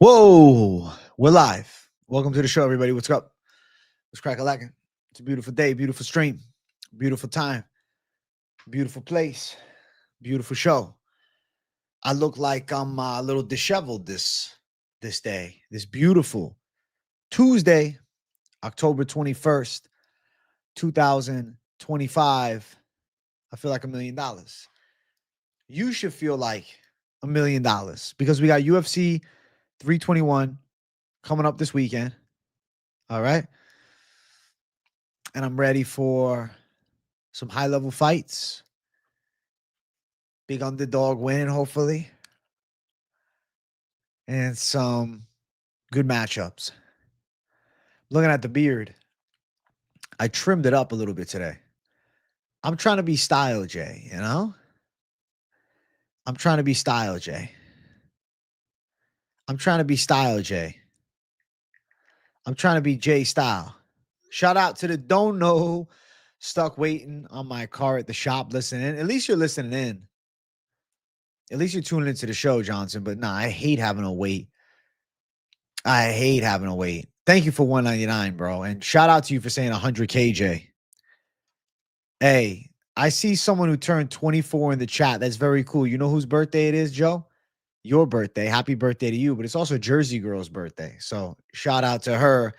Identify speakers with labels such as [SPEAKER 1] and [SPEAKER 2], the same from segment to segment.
[SPEAKER 1] Whoa, we're live. Welcome to the show, everybody. What's up? What's crack-a-lackin'? It's a beautiful day, beautiful stream, beautiful time, beautiful place, beautiful show. I look like I'm a little disheveled this day, this beautiful Tuesday, October 21st, 2025. I feel like $1 million. You should feel like $1 million because we got UFC 321 coming up this weekend. All right. And I'm ready for some high-level fights. Big underdog win, hopefully. And some good matchups. Looking at the beard, I trimmed it up a little bit today. I'm trying to be style, Jay, you know? I'm trying to be style, Jay. I'm trying to be style, Jay. I'm trying to be Jay style. Shout out to the don't know stuck waiting on my car at the shop listening. At least you're listening in. At least you're tuning into the show, Johnson. But nah, I hate having to wait. I hate having to wait. Thank you for $199, bro. And shout out to you for saying 100K, Jay. Hey, I see someone who turned 24 in the chat. That's very cool. You know whose birthday it is, Joe? Your birthday. Happy birthday to you. But it's also Jersey Girl's birthday. So shout out to her.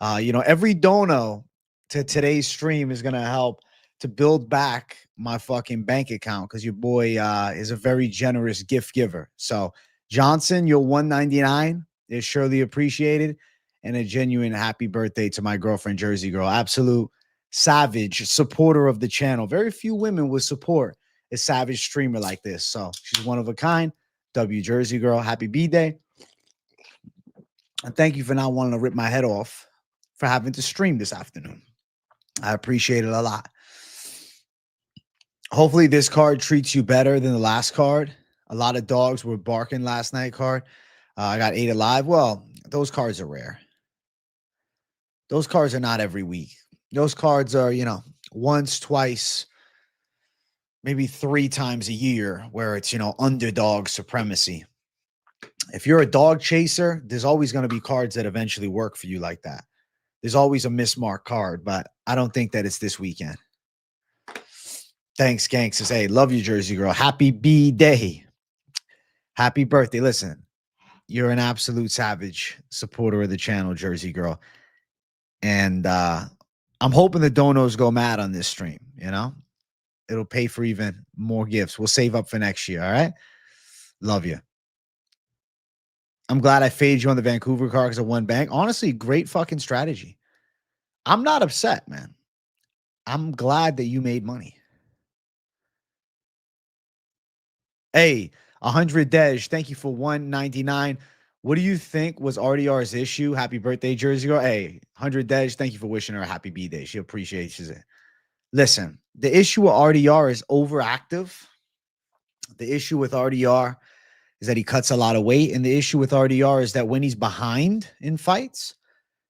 [SPEAKER 1] Every dono to today's stream is going to help to build back my fucking bank account because your boy is a very generous gift giver. So Johnson, your $199 is surely appreciated, and a genuine happy birthday to my girlfriend, Jersey Girl. Absolute savage supporter of the channel. Very few women would support a savage streamer like this. So she's one of a kind. W Jersey Girl, happy B-Day. And thank you for not wanting to rip my head off for having to stream this afternoon. I appreciate it a lot. Hopefully this card treats you better than the last card. A lot of dogs were barking last night card. I got 8 alive. Well, those cards are rare. Those cards are not every week. Those cards are, once, twice, maybe 3 times a year where it's, underdog supremacy. If you're a dog chaser, there's always going to be cards that eventually work for you like that. There's always a mismarked card, but I don't think that it's this weekend. Thanks, gangsters. Hey, love you, Jersey Girl. Happy B-Day. Happy birthday. Listen, you're an absolute savage supporter of the channel, Jersey Girl. And I'm hoping the donos go mad on this stream, It'll pay for even more gifts. We'll save up for next year, all right? Love you. I'm glad I faded you on the Vancouver card because I won bank. Honestly, great fucking strategy. I'm not upset, man. I'm glad that you made money. Hey, 100 Dej, thank you for $199. What do you think was RDR's issue? Happy birthday, Jersey Girl. Hey, 100 Dej, thank you for wishing her a happy B-Day. She appreciates it. Listen, the issue with RDR is overactive. The issue with RDR is that he cuts a lot of weight. And the issue with RDR is that when he's behind in fights,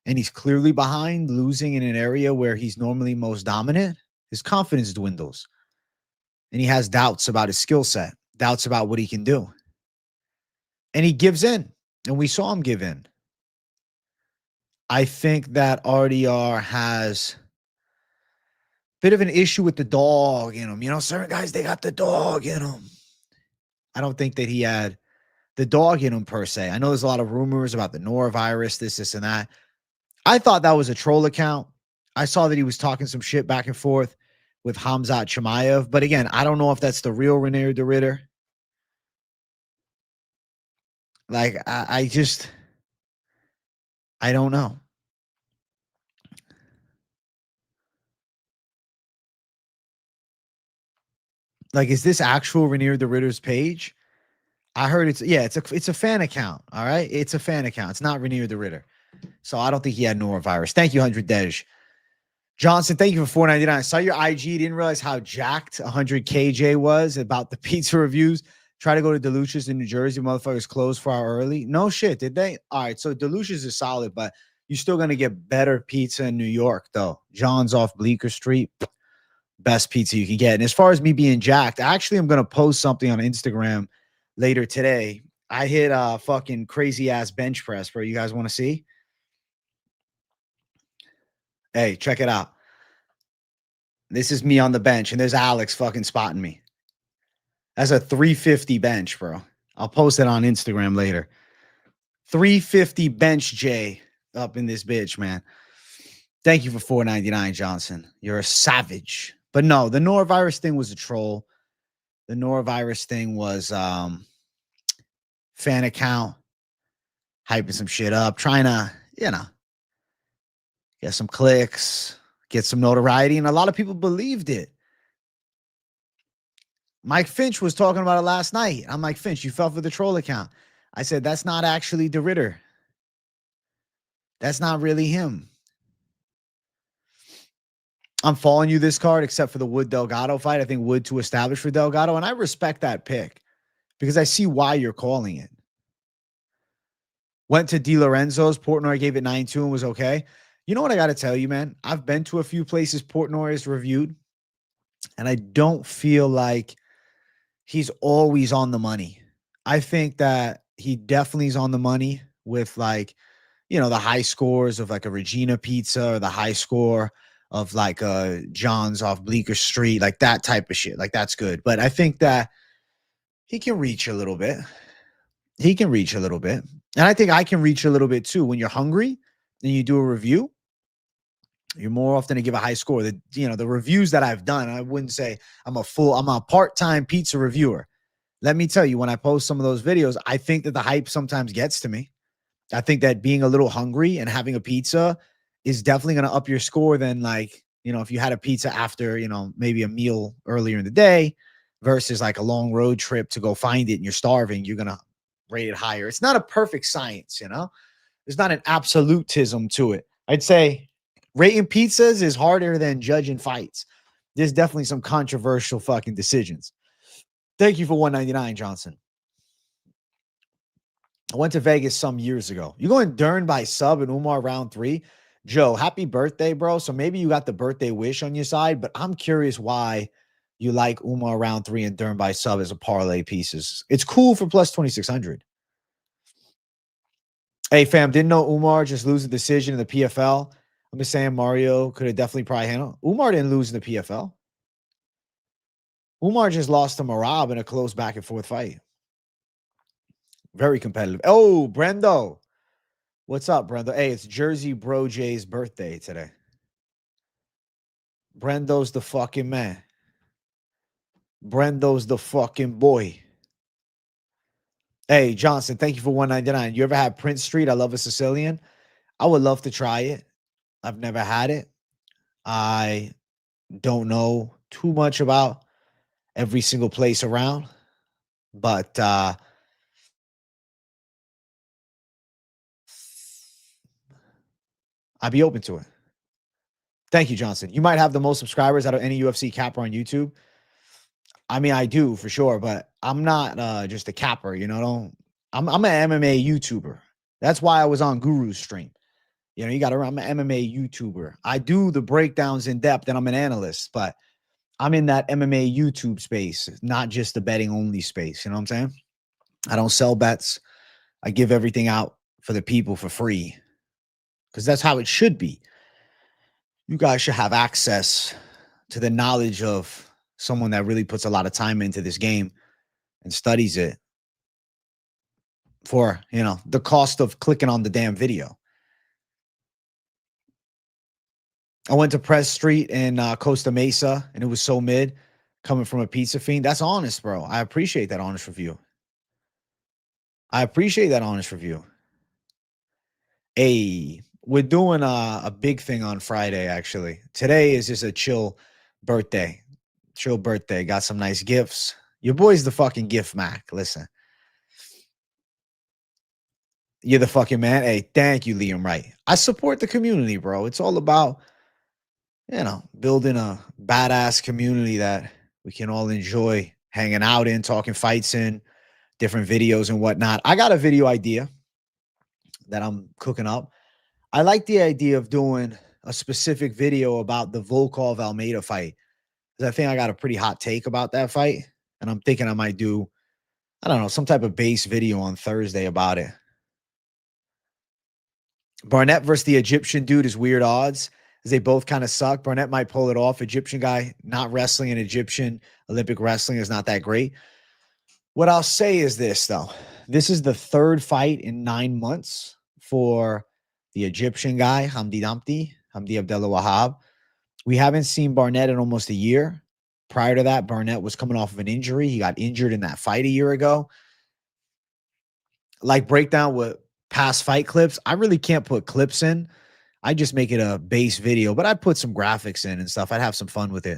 [SPEAKER 1] and he's clearly behind, losing in an area where he's normally most dominant, his confidence dwindles. And he has doubts about his skill set, doubts about what he can do. And he gives in. And we saw him give in. I think that RDR has a bit of an issue with the dog in him. Certain guys, they got the dog in them. I don't think that he had the dog in him per se. I know there's a lot of rumors about the norovirus, this, and that. I thought that was a troll account. I saw that he was talking some shit back and forth with Khamzat Chimaev. But again, I don't know if that's the real Reinier de Ridder. Like, I don't know. Like, is this actual Reinier de Ridder's page? I heard it's a fan account. All right. It's a fan account. It's not Reinier de Ridder. So I don't think he had norovirus. Thank you, 100 Dej. Johnson, thank you for $4.99. I saw your IG. Didn't realize how jacked 100 KJ was about the pizza reviews. Try to go to Delucia's in New Jersey. Motherfuckers closed 4 hours early. No shit, did they? All right, so Delucia's is solid, but you're still going to get better pizza in New York, though. John's off Bleecker Street. Best pizza you can get. And as far as me being jacked, actually, I'm going to post something on Instagram later today I hit a fucking crazy ass bench press, bro. You guys want to see? Hey, check it out. This is me on the bench, and there's Alex fucking spotting me. That's a 350 bench, bro. I'll post it on Instagram later. 350 bench J up in this bitch, man. Thank you for $4.99, Johnson. You're a savage. But no, the norovirus thing was a troll. The norovirus thing was fan account, hyping some shit up, trying to, get some clicks, get some notoriety. And a lot of people believed it. Mike Finch was talking about it last night. I'm like, Finch, you fell for the troll account. I said, that's not actually the Ritter. That's not really him. I'm following you this card, except for the Wood Delgado fight. I think Wood too established for Delgado, and I respect that pick because I see why you're calling it. Went to Di Lorenzo's. Portnoy gave it 9-2 and was okay. You know what I got to tell you, man? I've been to a few places Portnoy is reviewed, and I don't feel like he's always on the money. I think that he definitely is on the money with, like, the high scores of like a Regina Pizza or the high score of like John's off Bleecker Street, like that type of shit. Like, that's good. But I think that he can reach a little bit. He can reach a little bit. And I think I can reach a little bit too. When you're hungry and you do a review, you're more often to give a high score. The reviews that I've done, I wouldn't say I'm a part-time pizza reviewer. Let me tell you, when I post some of those videos, I think that the hype sometimes gets to me. I think that being a little hungry and having a pizza is definitely going to up your score than, like, if you had a pizza after, maybe a meal earlier in the day versus like a long road trip to go find it and you're starving, you're going to rate it higher. It's not a perfect science, There's not an absolutism to it. I'd say rating pizzas is harder than judging fights. There's definitely some controversial fucking decisions. Thank you for $1.99, Johnson. I went to Vegas some years ago. You going Dern by sub in Umar round 3? Joe, happy birthday, bro. So maybe you got the birthday wish on your side, but I'm curious why you like Umar round 3 and Dern by sub as a parlay pieces. It's cool for plus 2,600. Hey, fam, didn't know Umar just lose a decision in the PFL. I'm just saying Mario could have definitely probably handled. Umar didn't lose in the PFL. Umar just lost to Marab in a close back and forth fight. Very competitive. Oh, Brendo. What's up, Brendo? Hey, it's Jersey Bro Jay's birthday today. Brendo's the fucking man. Brendo's the fucking boy. Hey, Johnson, thank you for $1.99. You ever had Prince Street? I love a Sicilian. I would love to try it. I've never had it. I don't know too much about every single place around, but I'd be open to it. Thank you, Johnson. You might have the most subscribers out of any UFC capper on YouTube. I mean, I do for sure, but I'm not just a capper, I'm an MMA YouTuber. That's why I was on Guru's stream. You got to I'm an MMA YouTuber. I do the breakdowns in depth and I'm an analyst, but I'm in that MMA YouTube space, not just the betting only space. You know what I'm saying? I don't sell bets. I give everything out for the people for free because that's how it should be. You guys should have access to the knowledge of someone that really puts a lot of time into this game and studies it for, the cost of clicking on the damn video. I went to Press Street in Costa Mesa, and it was so mid coming from a pizza fiend. That's honest, bro. I appreciate that honest review. Hey, we're doing a big thing on Friday, actually. Today is just a chill birthday. Got some nice gifts. Your boy's the fucking gift Mac. Listen. You're the fucking man. Hey, thank you, Liam Wright. I support the community, bro. It's all about, building a badass community that we can all enjoy hanging out in, talking fights in, different videos and whatnot. I got a video idea that I'm cooking up. I like the idea of doing a specific video about the Volkov Almeida fight, because I think I got a pretty hot take about that fight. And I'm thinking I might do, I don't know, some type of base video on Thursday about it. Barnett versus the Egyptian dude is weird odds, as they both kind of suck. Barnett might pull it off. Egyptian guy not wrestling in Egyptian Olympic wrestling is not that great. What I'll say is this, though. This is the third fight in 9 months for the Egyptian guy, Hamdi Abdelwahab. We haven't seen Barnett in almost a year. Prior to that, Barnett was coming off of an injury. He got injured in that fight a year ago. Like, breakdown with past fight clips. I really can't put clips in. I just make it a base video, but I'd put some graphics in and stuff. I'd have some fun with it.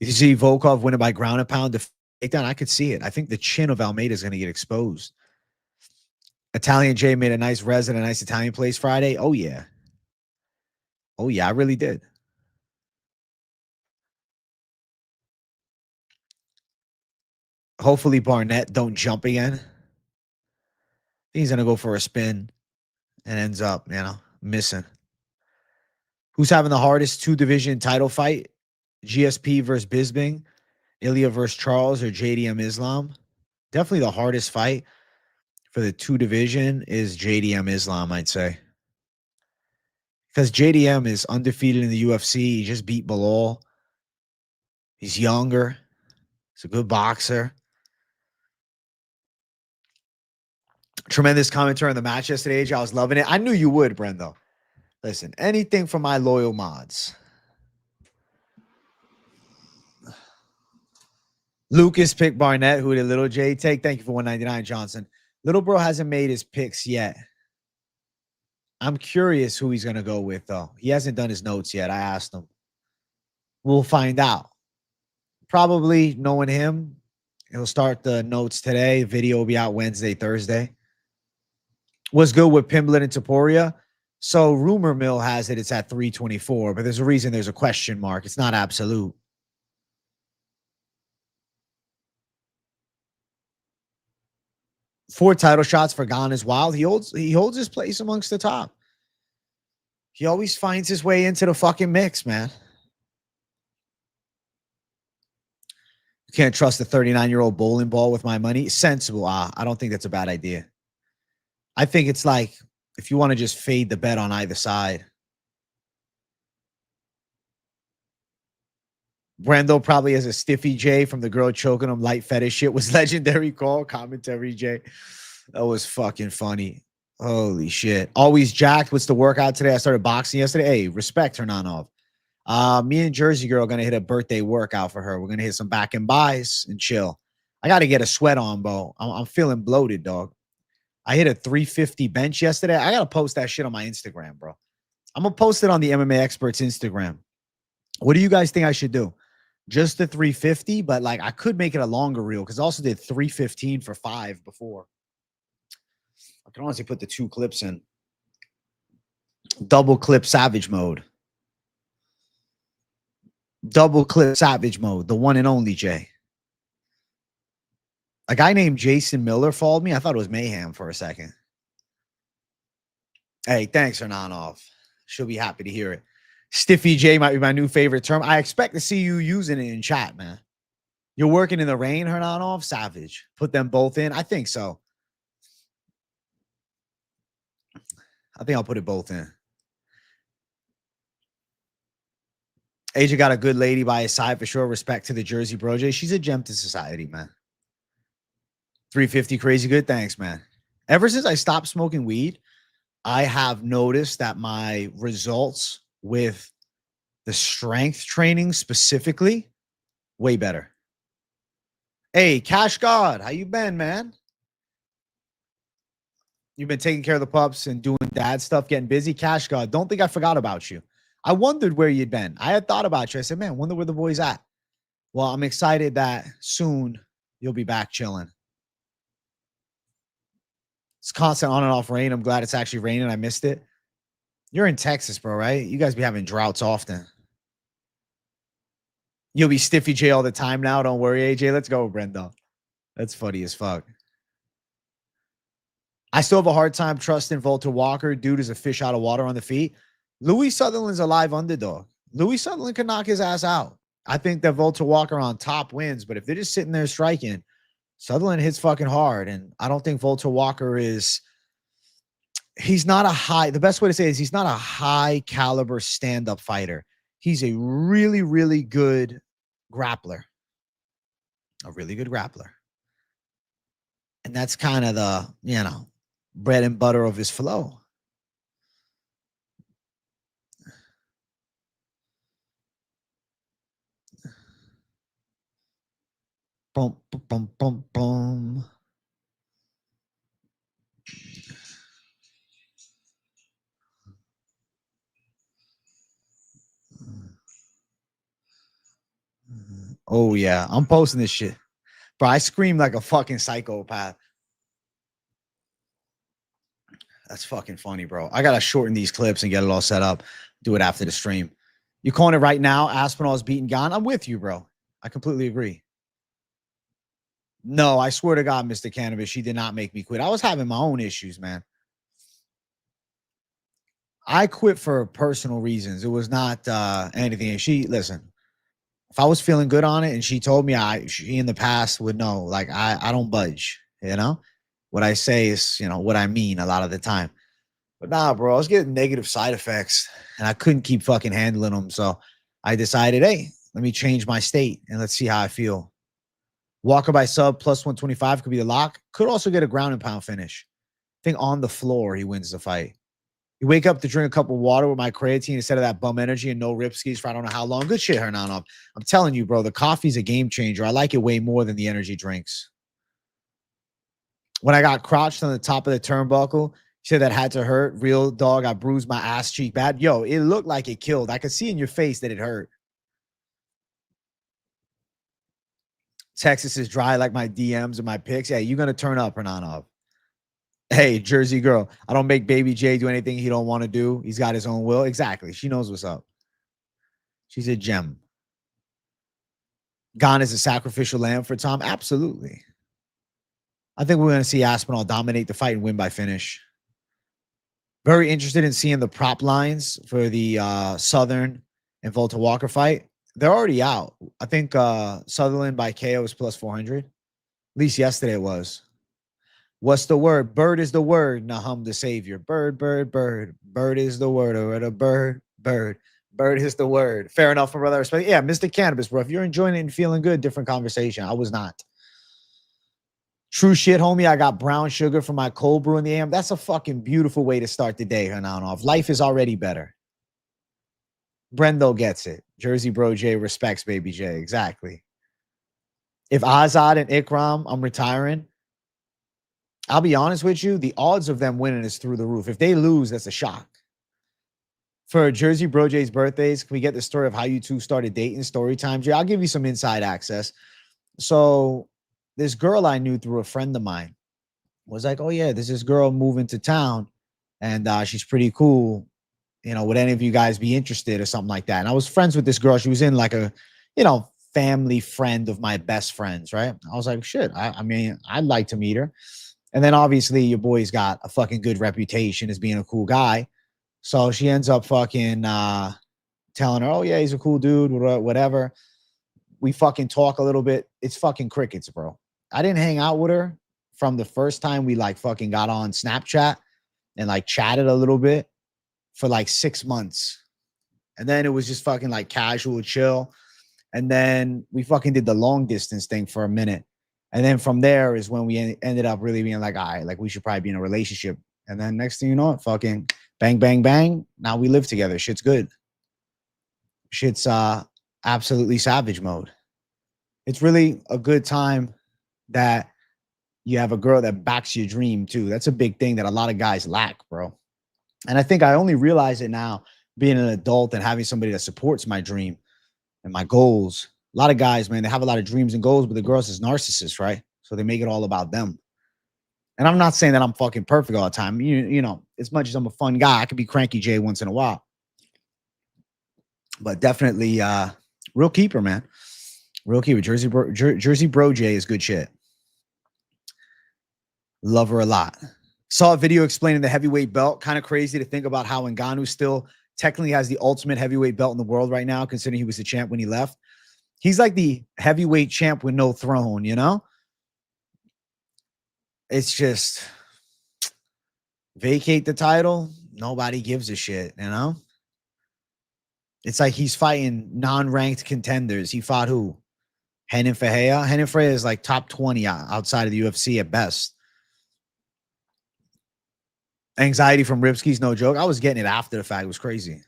[SPEAKER 1] You see Volkov winning by ground and pound to takedown. I could see it. I think the chin of Almeida is going to get exposed. Italian Jay made a nice res at a nice Italian place Friday. Oh, yeah. Oh, yeah, I really did. Hopefully Barnett don't jump again. He's going to go for a spin and ends up, missing. Who's having the hardest two-division title fight? GSP versus Bisping, Ilya versus Charles, or JDM Islam? Definitely the hardest fight for the two-division is JDM Islam, I'd say. Because JDM is undefeated in the UFC. He just beat Bilal. He's younger. He's a good boxer. Tremendous commentary on the match yesterday, AJ. I was loving it. I knew you would, Brendo. Listen, anything for my loyal mods. Lucas picked Barnett. Who did Little J take? Thank you for 199, Johnson. Little bro hasn't made his picks yet. I'm curious who he's going to go with, though. He hasn't done his notes yet. I asked him. We'll find out. Probably knowing him, he'll start the notes today. Video will be out Wednesday, Thursday. What's good with Pimblett and Topuria? So rumor mill has it it's at 324, but there's a reason there's a question mark. It's not absolute. Four title shots for Gane is wild. He holds his place amongst the top. He always finds his way into the fucking mix, man. You can't trust a 39-year-old bowling ball with my money. Sensible. I don't think that's a bad idea. I think it's like if you want to just fade the bet on either side. Brando probably has a stiffy J from the girl choking him. Light fetish shit was legendary call. Commentary J. That was fucking funny. Holy shit. Always jacked. What's the workout today? I started boxing yesterday. Hey, respect Hernanov. Me and Jersey Girl are going to hit a birthday workout for her. We're going to hit some back and buys and chill. I got to get a sweat on, bro. I'm feeling bloated, dog. I hit a 350 bench yesterday. I got to post that shit on my Instagram, bro. I'm going to post it on the MMA Experts Instagram. What do you guys think I should do? Just the 350, but like I could make it a longer reel because I also did 315 for 5 before. I can honestly put the 2 clips in. Double clip savage mode. Double clip savage mode. The one and only Jay. A guy named Jason Miller followed me. I thought it was Mayhem for a second. Hey, thanks, Hernanov. She'll be happy to hear it. Stiffy J might be my new favorite term. I expect to see you using it in chat, man. You're working in the rain, Hernanov? Savage. Put them both in? I think so. I think I'll put it both in. AJ got a good lady by his side for sure. Respect to the Jersey Bro J. She's a gem to society, man. 350 crazy good. Thanks, man. Ever since I stopped smoking weed, I have noticed that my results with the strength training specifically, way better. Hey, Cash God, how you been, man? You've been taking care of the pups and doing dad stuff, getting busy. Cash God, don't think I forgot about you. I wondered where you'd been. I had thought about you. I said, man, wonder where the boy's at. Well, I'm excited that soon you'll be back chilling. It's constant on and off rain. I'm glad it's actually raining. I missed it. You're in Texas, bro, right? You guys be having droughts often. You'll be Stiffy J all the time now. Don't worry, AJ. Let's go, Brenda. That's funny as fuck. I still have a hard time trusting Volter Walker. Dude is a fish out of water on the feet. Louis Sutherland's a live underdog. Louis Sutherland can knock his ass out. I think that Volter Walker on top wins, but if they're just sitting there striking, Sutherland hits fucking hard. And I don't think Volter Walker he's not a high, the best way to say it is he's not a high caliber stand-up fighter. He's a really, really good grappler. A really good grappler. And that's kind of the, bread and butter of his flow. Boom, boom, boom, boom, boom. Oh, yeah. I'm posting this shit. Bro, I scream like a fucking psychopath. That's fucking funny, bro. I got to shorten these clips and get it all set up. Do it after the stream. You calling it right now? Aspinall is beating Gane? I'm with you, bro. I completely agree. No, I swear to God, Mr. Cannabis, she did not make me quit. I was having my own issues, man. I quit for personal reasons. It was not anything. Listen, if I was feeling good on it and she told me she in the past would know, like, I don't budge, What I say is, what I mean a lot of the time. But nah, bro, I was getting negative side effects and I couldn't keep fucking handling them. So I decided, hey, let me change my state and let's see how I feel. Walker by sub plus 125 could be the lock. Could also get a ground and pound finish. I think on the floor, he wins the fight. You wake up to drink a cup of water with my creatine instead of that bum energy and no ripskis for I don't know how long. Good shit, Hernanov. I'm telling you, bro, the coffee's a game changer. I like it way more than the energy drinks. When I got crotched on the top of the turnbuckle, said that had to hurt. Real dog, I bruised my ass cheek bad. Yo, it looked like it killed. I could see in your face that it hurt. Texas is dry like my DMs and my pics. Yeah, you're going to turn up, Hernanov. Hey, Jersey girl, I don't make Baby J do anything he don't want to do. He's got his own will. Exactly. She knows what's up. She's a gem. Gane is a sacrificial lamb for Tom. Absolutely. I think we're going to see Aspinall dominate the fight and win by finish. Very interested in seeing the prop lines for the Southern and Volter Walker fight. They're already out. I think Sutherland by KO is plus 400. At least yesterday it was. What's the word? Bird is the word. Nahum the savior. Bird, bird, bird. Bird is the word. Or a bird, bird. Bird is the word. Fair enough, my brother. Respect. Yeah, Mr. Cannabis, bro. If you're enjoying it and feeling good, different conversation. I was not. True shit, homie. I got brown sugar from my cold brew in the AM. That's a fucking beautiful way to start the day, Hernanov. Life is already better. Brendo gets it. Jersey Bro J respects Baby J. Exactly. If Azat and Ikram, I'm retiring. I'll be honest with you. The odds of them winning is through the roof. If they lose, that's a shock. For Jersey Bro J's birthdays, can we get the story of how you two started dating? Story time, Jay. I'll give you some inside access. So this girl I knew through a friend of mine was like, oh, yeah, there's this girl moving to town and she's pretty cool. Would any of you guys be interested or something like that? And I was friends with this girl. She was in like a, family friend of my best friends, right? I was like, shit, I mean, I'd like to meet her. And then obviously your boy's got a fucking good reputation as being a cool guy. So she ends up fucking telling her, oh, yeah, he's a cool dude, whatever. We fucking talk a little bit. It's fucking crickets, bro. I didn't hang out with her from the first time we like fucking got on Snapchat and like chatted a little bit for like 6 months. And then it was just fucking like casual chill. And then we fucking did the long distance thing for a minute. And then from there is when we ended up really being like, all right, like we should probably be in a relationship. And then next thing you know, fucking bang, bang, bang. Now we live together. Shit's good. Shit's absolutely savage mode. It's really a good time that you have a girl that backs your dream too. That's a big thing that a lot of guys lack, bro. And I think I only realize it now being an adult and having somebody that supports my dream and my goals. A lot of guys, man, they have a lot of dreams and goals, but the girls is narcissists, right? So they make it all about them. And I'm not saying that I'm fucking perfect all the time. You know, as much as I'm a fun guy, I could be cranky Jay once in a while. But definitely real keeper, man. Real keeper. Jersey Bro J is good shit. Love her a lot. Saw a video explaining the heavyweight belt. Kind of crazy to think about how Ngannou still technically has the ultimate heavyweight belt in the world right now, considering he was the champ when he left. He's like the heavyweight champ with no throne, you know? It's just vacate the title. Nobody gives a shit, you know? It's like he's fighting non-ranked contenders. He fought who? Renan Ferreira. Renan Ferreira is like top 20 outside of the UFC at best. Anxiety from Rębecki's no joke. I was getting it after the fact. It was crazy.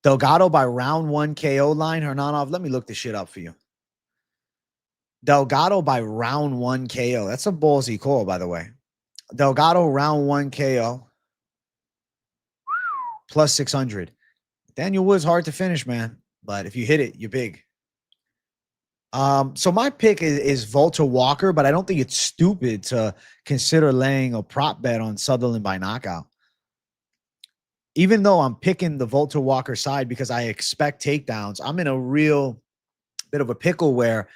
[SPEAKER 1] Delgado by round 1 KO line. Hernanov, let me look this shit up for you. Delgado by round 1 KO. That's a ballsy call, by the way. Delgado round 1 KO. Plus 600. Daniel Wood's hard to finish, man. But if you hit it, you're big. So my pick is Volter Walker, but I don't think it's stupid to consider laying a prop bet on Sutherland by knockout. Even though I'm picking the Volter Walker side because I expect takedowns, I'm in a real bit of a pickle where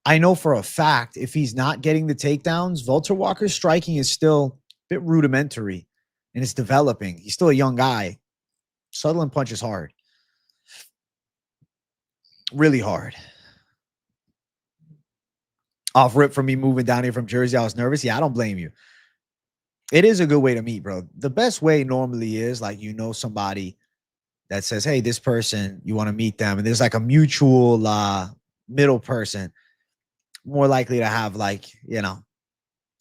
[SPEAKER 1] I know for a fact if he's not getting the takedowns, Volter Walker's striking is still a bit rudimentary and it's developing. He's still a young guy. Sutherland punches hard. Really hard. Off rip from me moving down here from Jersey, I was nervous. Yeah, I don't blame you. It is a good way to meet, bro. The best way normally is like, you know, somebody that says, hey, this person, you want to meet them. And there's like a mutual middle person, more likely to have like, you know,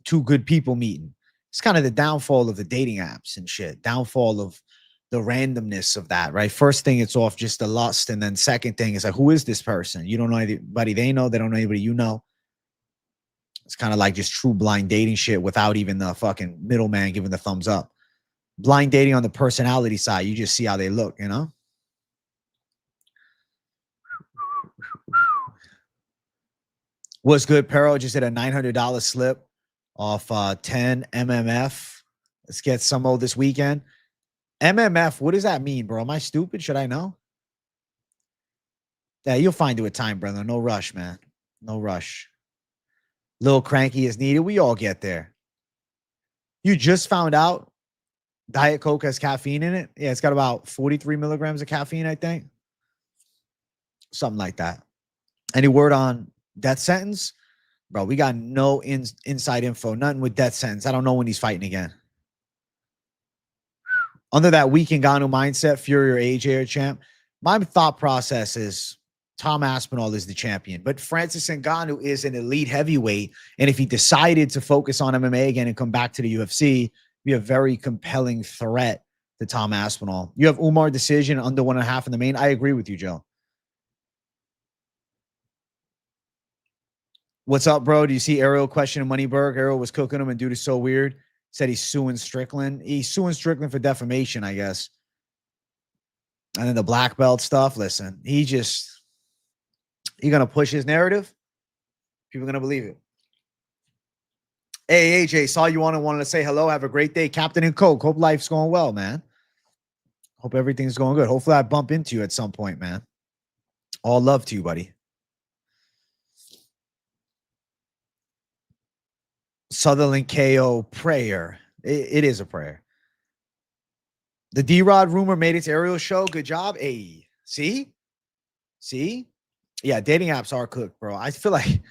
[SPEAKER 1] two good people meeting. It's kind of the downfall of the dating apps and shit. Downfall of the randomness of that, right? First thing, it's off just the lust. And then second thing is like, who is this person? You don't know anybody they know. They don't know anybody you know. It's kind of like just true blind dating shit without even the fucking middleman giving the thumbs up. Blind dating on the personality side. You just see how they look, you know? What's good, Perro? Just hit a $900 slip off 10 MMF. Let's get some more this weekend. MMF, what does that mean, bro? Am I stupid? Should I know? Yeah, you'll find it with time, brother. No rush, man. No rush. Little cranky is needed. We all get there. You just found out Diet Coke has caffeine in it? Yeah, it's got about 43 milligrams of caffeine, I think. Something like that. Any word on death sentence? Bro, we got no inside info. Nothing with death sentence. I don't know when he's fighting again. Under that weak Ngannou mindset, Fury or AJ are champ, my thought process is Tom Aspinall is the champion, but Francis Ngannou is an elite heavyweight. And if he decided to focus on MMA again and come back to the UFC, be a very compelling threat to Tom Aspinall. You have Umar decision under 1.5 in the main. I agree with you, Joe. What's up, bro? Do you see Ariel questioning Moneyberg? Ariel was cooking him and dude is so weird. Said he's suing Strickland. He's suing Strickland for defamation, I guess. And then the black belt stuff. Listen, he going to push his narrative. People are going to believe it. Hey, AJ, saw you on and wanted to say hello. Have a great day. Captain and Coke. Hope life's going well, man. Hope everything's going good. Hopefully I bump into you at some point, man. All love to you, buddy. Sutherland KO prayer. It is a prayer. The D-Rod rumor made its Ariel show. Good job. Hey, see? See? Yeah, dating apps are cooked, bro. I feel like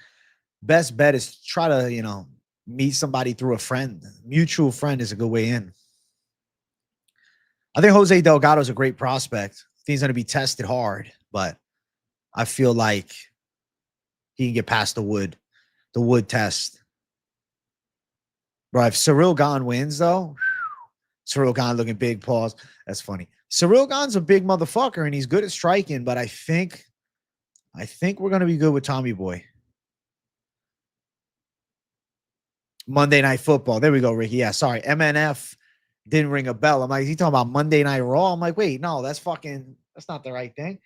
[SPEAKER 1] best bet is try to, you know, meet somebody through a friend. Mutual friend is a good way in. I think Jose Delgado is a great prospect. I think he's going to be tested hard, but I feel like he can get past the wood test. Bro, if Cyril Gane wins, though, Cyril Gane looking big, pause. That's funny. Cyril Gane's a big motherfucker, and he's good at striking, but I think we're going to be good with Tommy Boy. Monday Night Football. There we go, Ricky. Yeah, sorry. MNF didn't ring a bell. I'm like, is he talking about Monday Night Raw? I'm like, wait, no, that's not the right thing.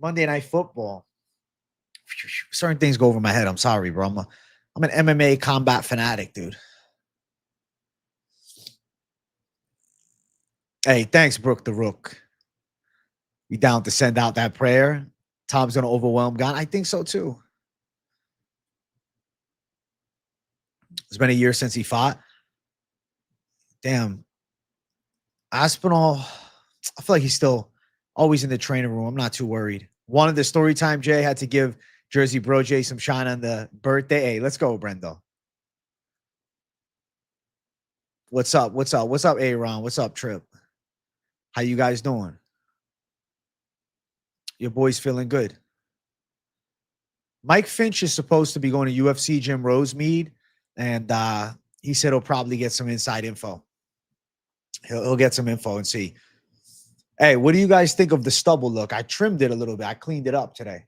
[SPEAKER 1] Monday Night Football. Certain things go over my head. I'm sorry, bro. I'm an MMA combat fanatic, dude. Hey, thanks, Brooke the Rook. You down to send out that prayer? Tom's going to overwhelm Gane? I think so, too. It's been a year since he fought. Damn. Aspinall, I feel like he's still always in the training room. I'm not too worried. Wanted the story time, Jay. Had to give Jersey Bro Jay some shine on the birthday. Hey, let's go, Brendo. What's up? What's up? What's up, Aaron? What's up, Trip? How you guys doing? Your boy's feeling good. Mike Finch is supposed to be going to UFC Jim Rosemead, and he said he'll probably get some inside info. He'll get some info and see. Hey, what do you guys think of the stubble look? I trimmed it a little bit. I cleaned it up today.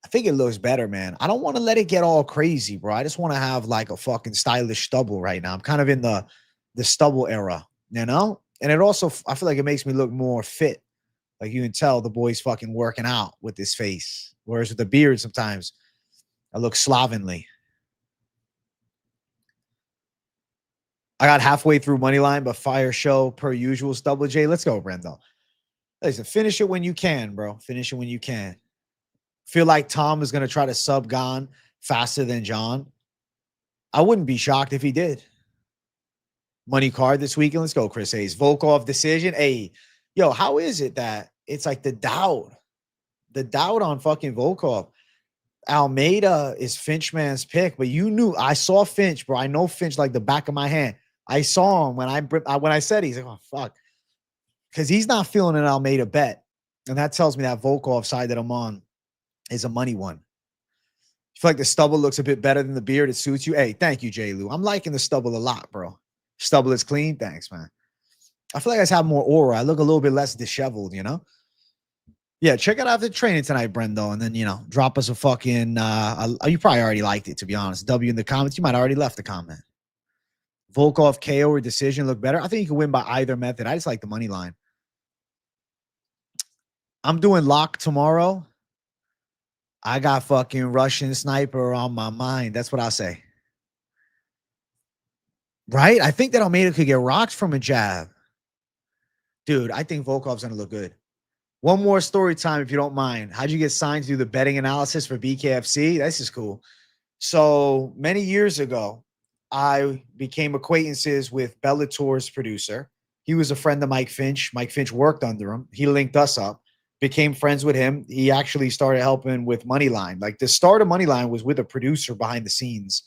[SPEAKER 1] I think it looks better, man. I don't want to let it get all crazy, bro. I just want to have like a fucking stylish stubble right now. I'm kind of in the stubble era, you know? And it also, I feel like it makes me look more fit. Like you can tell the boy's fucking working out with his face. Whereas with the beard, sometimes I look slovenly. I got halfway through Moneyline, but fire show per usual. Stubble J. Let's go, Brendo. Listen, finish it when you can, bro. Finish it when you can. Feel like Tom is going to try to sub Gane faster than John. I wouldn't be shocked if he did. Money card this weekend. Let's go, Chris Hayes. Volkov decision. Hey, yo, how is it that it's like the doubt on fucking Volkov? Almeida is Finchman's pick, but you knew. I saw Finch, bro. I know Finch like the back of my hand. I saw him when I said he's like, oh, fuck. Because he's not feeling an Almeida bet. And that tells me that Volkov side that I'm on is a money one. I feel like the stubble looks a bit better than the beard. It suits you. Hey, thank you, J. Lou. I'm liking the stubble a lot, bro. Stubble is clean. Thanks, man. I feel like I just have more aura. I look a little bit less disheveled, you know? Yeah, check it out after training tonight, Brendo. And then, you know, drop us a fucking, you probably already liked it, to be honest. W in the comments. You might have already left a comment. Volkov KO or decision look better. I think you can win by either method. I just like the money line. I'm doing lock tomorrow. I got fucking Russian sniper on my mind. That's what I'll say. Right? I think that Almeida could get rocked from a jab. Dude, I think Volkov's going to look good. One more story time, if you don't mind. How'd you get signed to do the betting analysis for BKFC? This is cool. So many years ago, I became acquaintances with Bellator's producer. He was a friend of Mike Finch. Mike Finch worked under him. He linked us up, became friends with him. He actually started helping with Moneyline. Like the start of Moneyline was with a producer behind the scenes.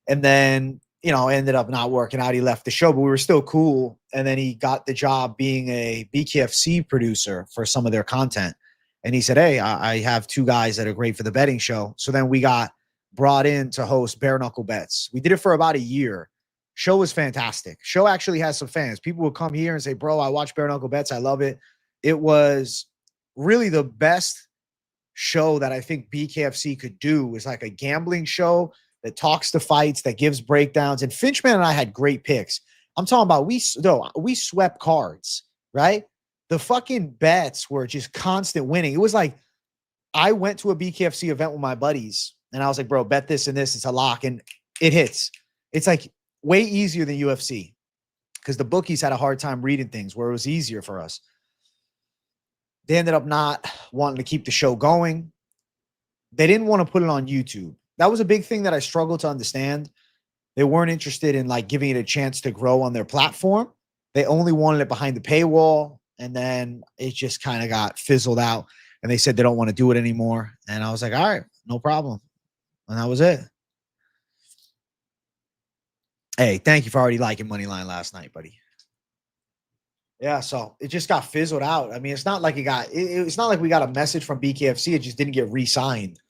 [SPEAKER 1] And then, you know, ended up not working out. He left the show, but we were still cool. And then he got the job being a BKFC producer for some of their content. And he said, hey, I have two guys that are great for the betting show. So then we got brought in to host bare knuckle bets. We did it for about a year. Show was fantastic. Show actually has some fans. People will come here and say, bro, I watch bare knuckle bets. I love it. It was really the best show that I think BKFC could do. Is like a gambling show that talks to fights, that gives breakdowns. And Finchman and I had great picks. I'm talking about we swept cards, right? The fucking bets were just constant winning. It was like I went to a BKFC event with my buddies and I was like, bro, bet this and this. It's a lock. And it hits. It's like way easier than UFC because the bookies had a hard time reading things where it was easier for us. They ended up not wanting to keep the show going. They didn't want to put it on YouTube. That was a big thing that I struggled to understand. They weren't interested in like giving it a chance to grow on their platform. They only wanted it behind the paywall. And then it just kind of got fizzled out. And they said they don't want to do it anymore. And I was like, all right, no problem. And that was it. Hey, thank you for already liking Moneyline last night, buddy. Yeah, so it just got fizzled out. I mean, it's not like it's not like we got a message from BKFC. It just didn't get re-signed.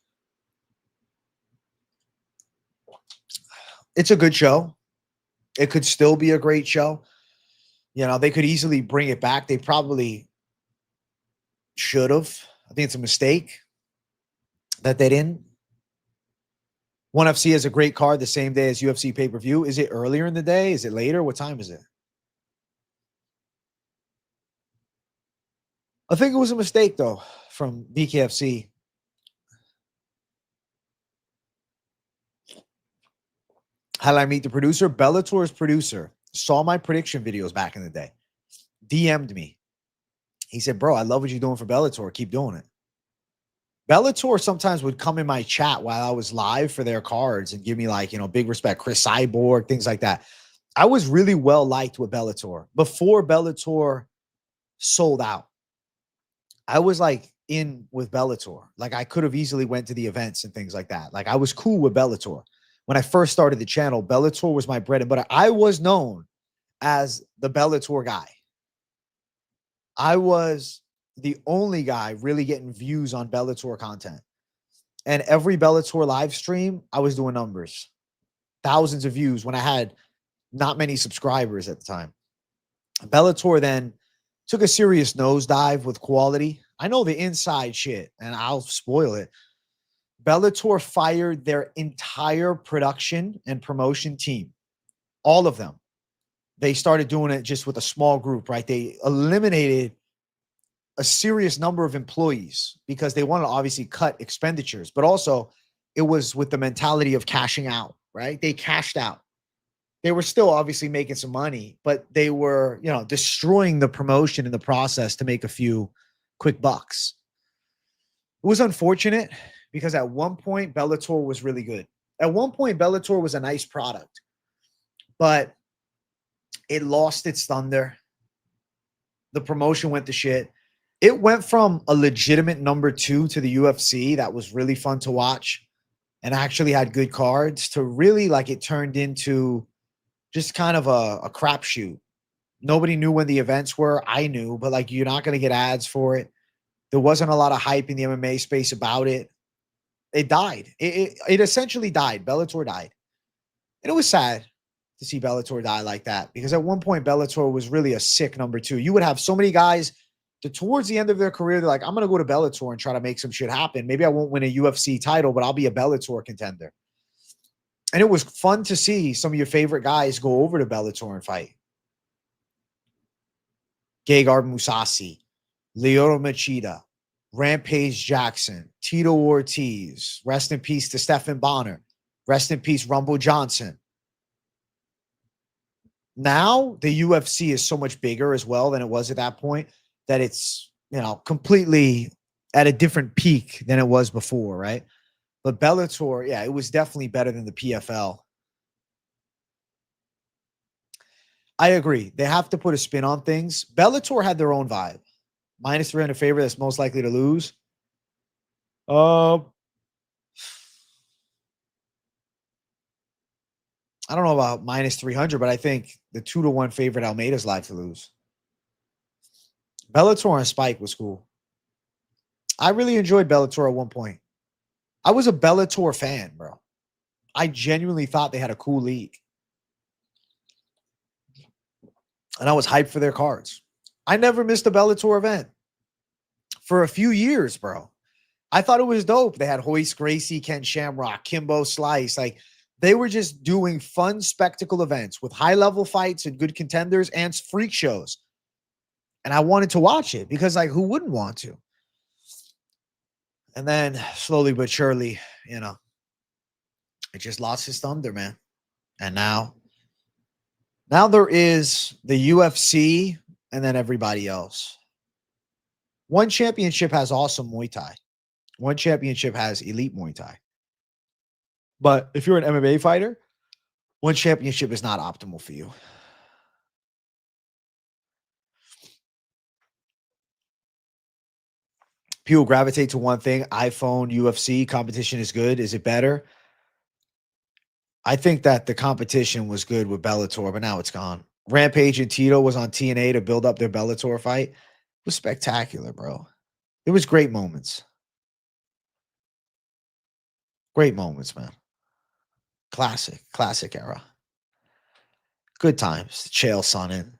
[SPEAKER 1] It's a good show. It could still be a great show. You know, they could easily bring it back. They probably should have. I think it's a mistake that they didn't. ONE FC has a great card the same day as UFC pay-per-view. Is it earlier in the day? Is it later? What time is it? I think it was a mistake, though, from BKFC. How did I meet the producer? Bellator's producer saw my prediction videos back in the day, DM'd me. He said, bro, I love what you're doing for Bellator. Keep doing it. Bellator sometimes would come in my chat while I was live for their cards and give me like, you know, big respect, Chris Cyborg, things like that. I was really well liked with Bellator before Bellator sold out. I was like in with Bellator. Like I could have easily went to the events and things like that. Like I was cool with Bellator. When I first started the channel, Bellator was my bread and butter. I was known as the Bellator guy. I was the only guy really getting views on Bellator content. And every Bellator live stream, I was doing numbers. Thousands of views when I had not many subscribers at the time. Bellator then took a serious nosedive with quality. I know the inside shit, and I'll spoil it. Bellator fired their entire production and promotion team. All of them. They started doing it just with a small group, right? They eliminated a serious number of employees because they wanted to obviously cut expenditures, but also it was with the mentality of cashing out, right? They cashed out. They were still obviously making some money, but they were, you know, destroying the promotion in the process to make a few quick bucks. It was unfortunate because at one point Bellator was really good. At one point Bellator was a nice product, but it lost its thunder. The promotion went to shit. It went from a legitimate number 2 to the UFC that was really fun to watch and actually had good cards to really like it turned into just kind of a crapshoot. Nobody knew when the events were. I knew, but like you're not going to get ads for it. There wasn't a lot of hype in the MMA space about it. It died. It essentially died. Bellator died. And it was sad to see Bellator die like that because at one point Bellator was really a sick number 2. You would have so many guys that towards the end of their career, they're like, I'm going to go to Bellator and try to make some shit happen. Maybe I won't win a UFC title, but I'll be a Bellator contender. And it was fun to see some of your favorite guys go over to Bellator and fight. Gegard Mousasi, Lyoto Machida, Rampage Jackson, Tito Ortiz, rest in peace to Stephan Bonner, rest in peace Rumble Johnson. Now the UFC is so much bigger as well than it was at that point that it's, you know, completely at a different peak than it was before, right? But Bellator, yeah, it was definitely better than the PFL. I agree. They have to put a spin on things. Bellator had their own vibe. Minus 300 favorite that's most likely to lose. I don't know about minus 300, but I think the 2-1 favorite Almeida's live to lose. Bellator and Spike was cool. I really enjoyed Bellator at one point. I was a Bellator fan, bro. I genuinely thought they had a cool league. And I was hyped for their cards. I never missed a Bellator event for a few years, bro. I thought it was dope. They had Royce Gracie, Ken Shamrock, Kimbo Slice. Like, they were just doing fun spectacle events with high-level fights and good contenders and freak shows. And I wanted to watch it because, like, who wouldn't want to? And then slowly but surely, you know, it just lost its thunder, man. And now there is the UFC and then everybody else. One championship has awesome Muay Thai. One championship has elite Muay Thai. But if you're an MMA fighter, one championship is not optimal for you. People gravitate to one thing. iPhone, UFC, competition is good. Is it better? I think that the competition was good with Bellator, but now it's gone. Rampage and Tito was on TNA to build up their Bellator fight. It was spectacular, bro. It was great moments. Great moments, man. Classic era. Good times. Chael Sonnen.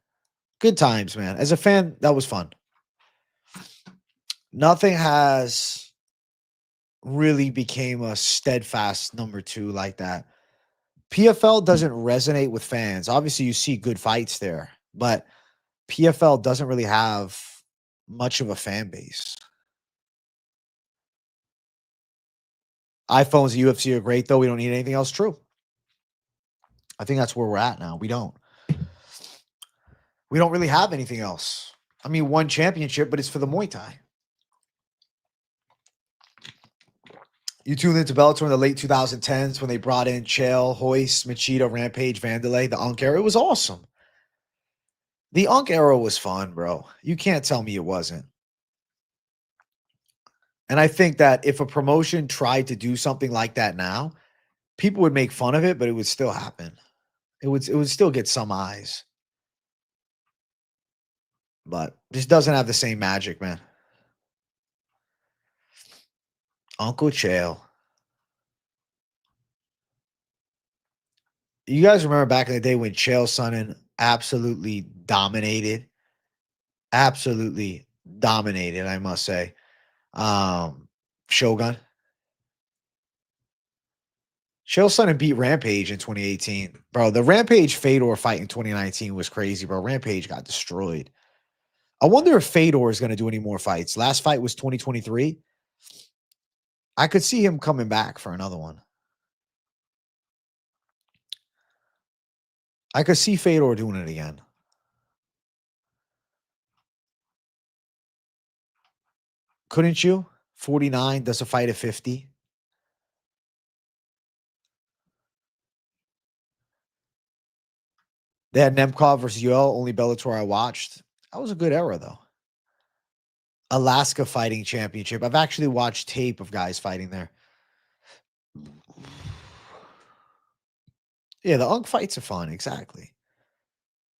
[SPEAKER 1] Good times, man. As a fan, that was fun. Nothing has really became a steadfast number 2 like that. PFL doesn't resonate with fans. Obviously, you see good fights there, but PFL doesn't really have much of a fan base. iPhones and UFC are great, though. We don't need anything else. True. I think that's where we're at now. We don't really have anything else. I mean, one championship, but it's for the Muay Thai. You tuned into Bellator in the late 2010s when they brought in Chael, Royce, Machida, Rampage, Vanderlei, the Unk era. It was awesome. The Unk era was fun, bro. You can't tell me it wasn't. And I think that if a promotion tried to do something like that now, people would make fun of it, but it would still happen. It would still get some eyes. But just doesn't have the same magic, man. Uncle Chael. You guys remember back in the day when Chael Sonnen absolutely dominated? Absolutely dominated, I must say. Shogun. Chael Sonnen beat Rampage in 2018. Bro, the Rampage Fedor fight in 2019 was crazy, bro. Rampage got destroyed. I wonder if Fedor is going to do any more fights. Last fight was 2023. I could see him coming back for another one. I could see Fedor doing it again. Couldn't you? 49 does a fight at 50. They had Nemkov versus UL, only Bellator I watched. That was a good era, though. Alaska Fighting Championship. I've actually watched tape of guys fighting there. Yeah, the UNC fights are fun. Exactly.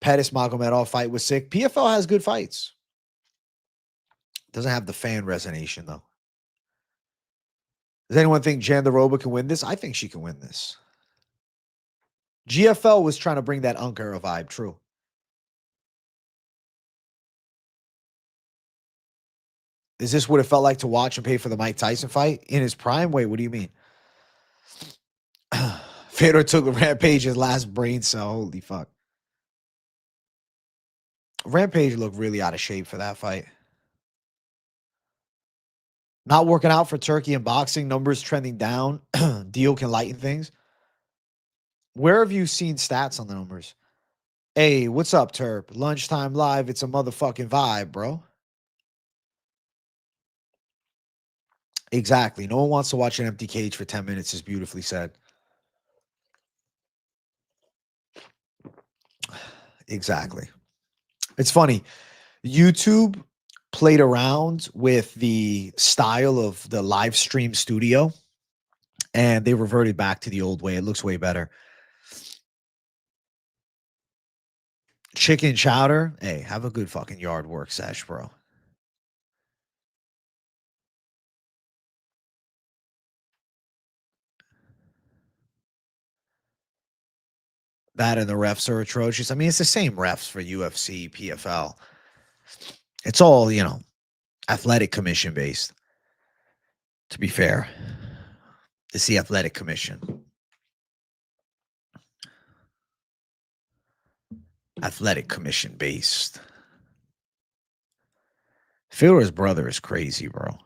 [SPEAKER 1] Pettis Magomedov fight was sick. PFL has good fights. Doesn't have the fan resonation, though. Does anyone think Jandiroba can win this? I think she can win this. GFL was trying to bring that UNC era vibe. True. Is this what it felt like to watch and pay for the Mike Tyson fight? In his prime? Wait, what do you mean? Fedor took Rampage's last brain cell. Holy fuck. Rampage looked really out of shape for that fight. Not working out for Turkey in boxing. Numbers trending down. Deal can lighten things. Where have you seen stats on the numbers? Hey, what's up, Terp? Lunchtime live. It's a motherfucking vibe, bro. Exactly. No one wants to watch an empty cage for 10 minutes, is beautifully said. Exactly. It's funny. YouTube played around with the style of the live stream studio, and they reverted back to the old way. It looks way better. Chicken chowder. Hey, have a good fucking yard work sesh, bro. That and the refs are atrocious. I mean, it's the same refs for UFC, PFL. It's all, you know, athletic commission based. To be fair, it's the athletic commission. Athletic commission based. Fedor's brother is crazy, bro.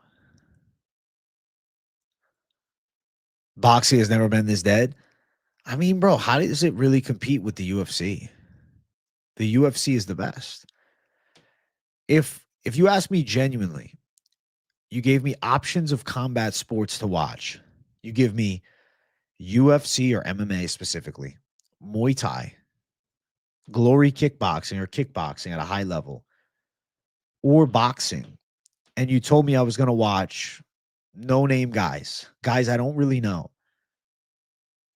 [SPEAKER 1] Boxing has never been this dead. I mean, bro, how does it really compete with the UFC? The UFC is the best. If you ask me genuinely, you gave me options of combat sports to watch. You give me UFC or MMA specifically, Muay Thai, glory kickboxing or kickboxing at a high level, or boxing. And you told me I was going to watch no-name guys I don't really know.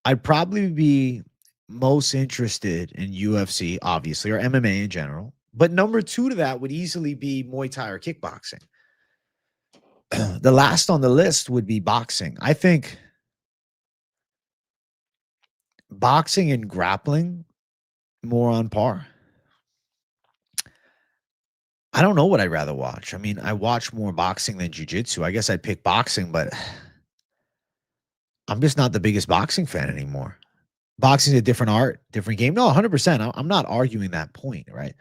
[SPEAKER 1] I'd probably be most interested in UFC, obviously, or MMA in general. But number two to that would easily be Muay Thai or kickboxing. The last on the list would be boxing. I think boxing and grappling more on par. I don't know what I'd rather watch. I mean, I watch more boxing than jiu-jitsu. I guess I'd pick boxing, but I'm just not the biggest boxing fan anymore. Boxing's a different art, different game. No, 100%. I'm not arguing that point, right?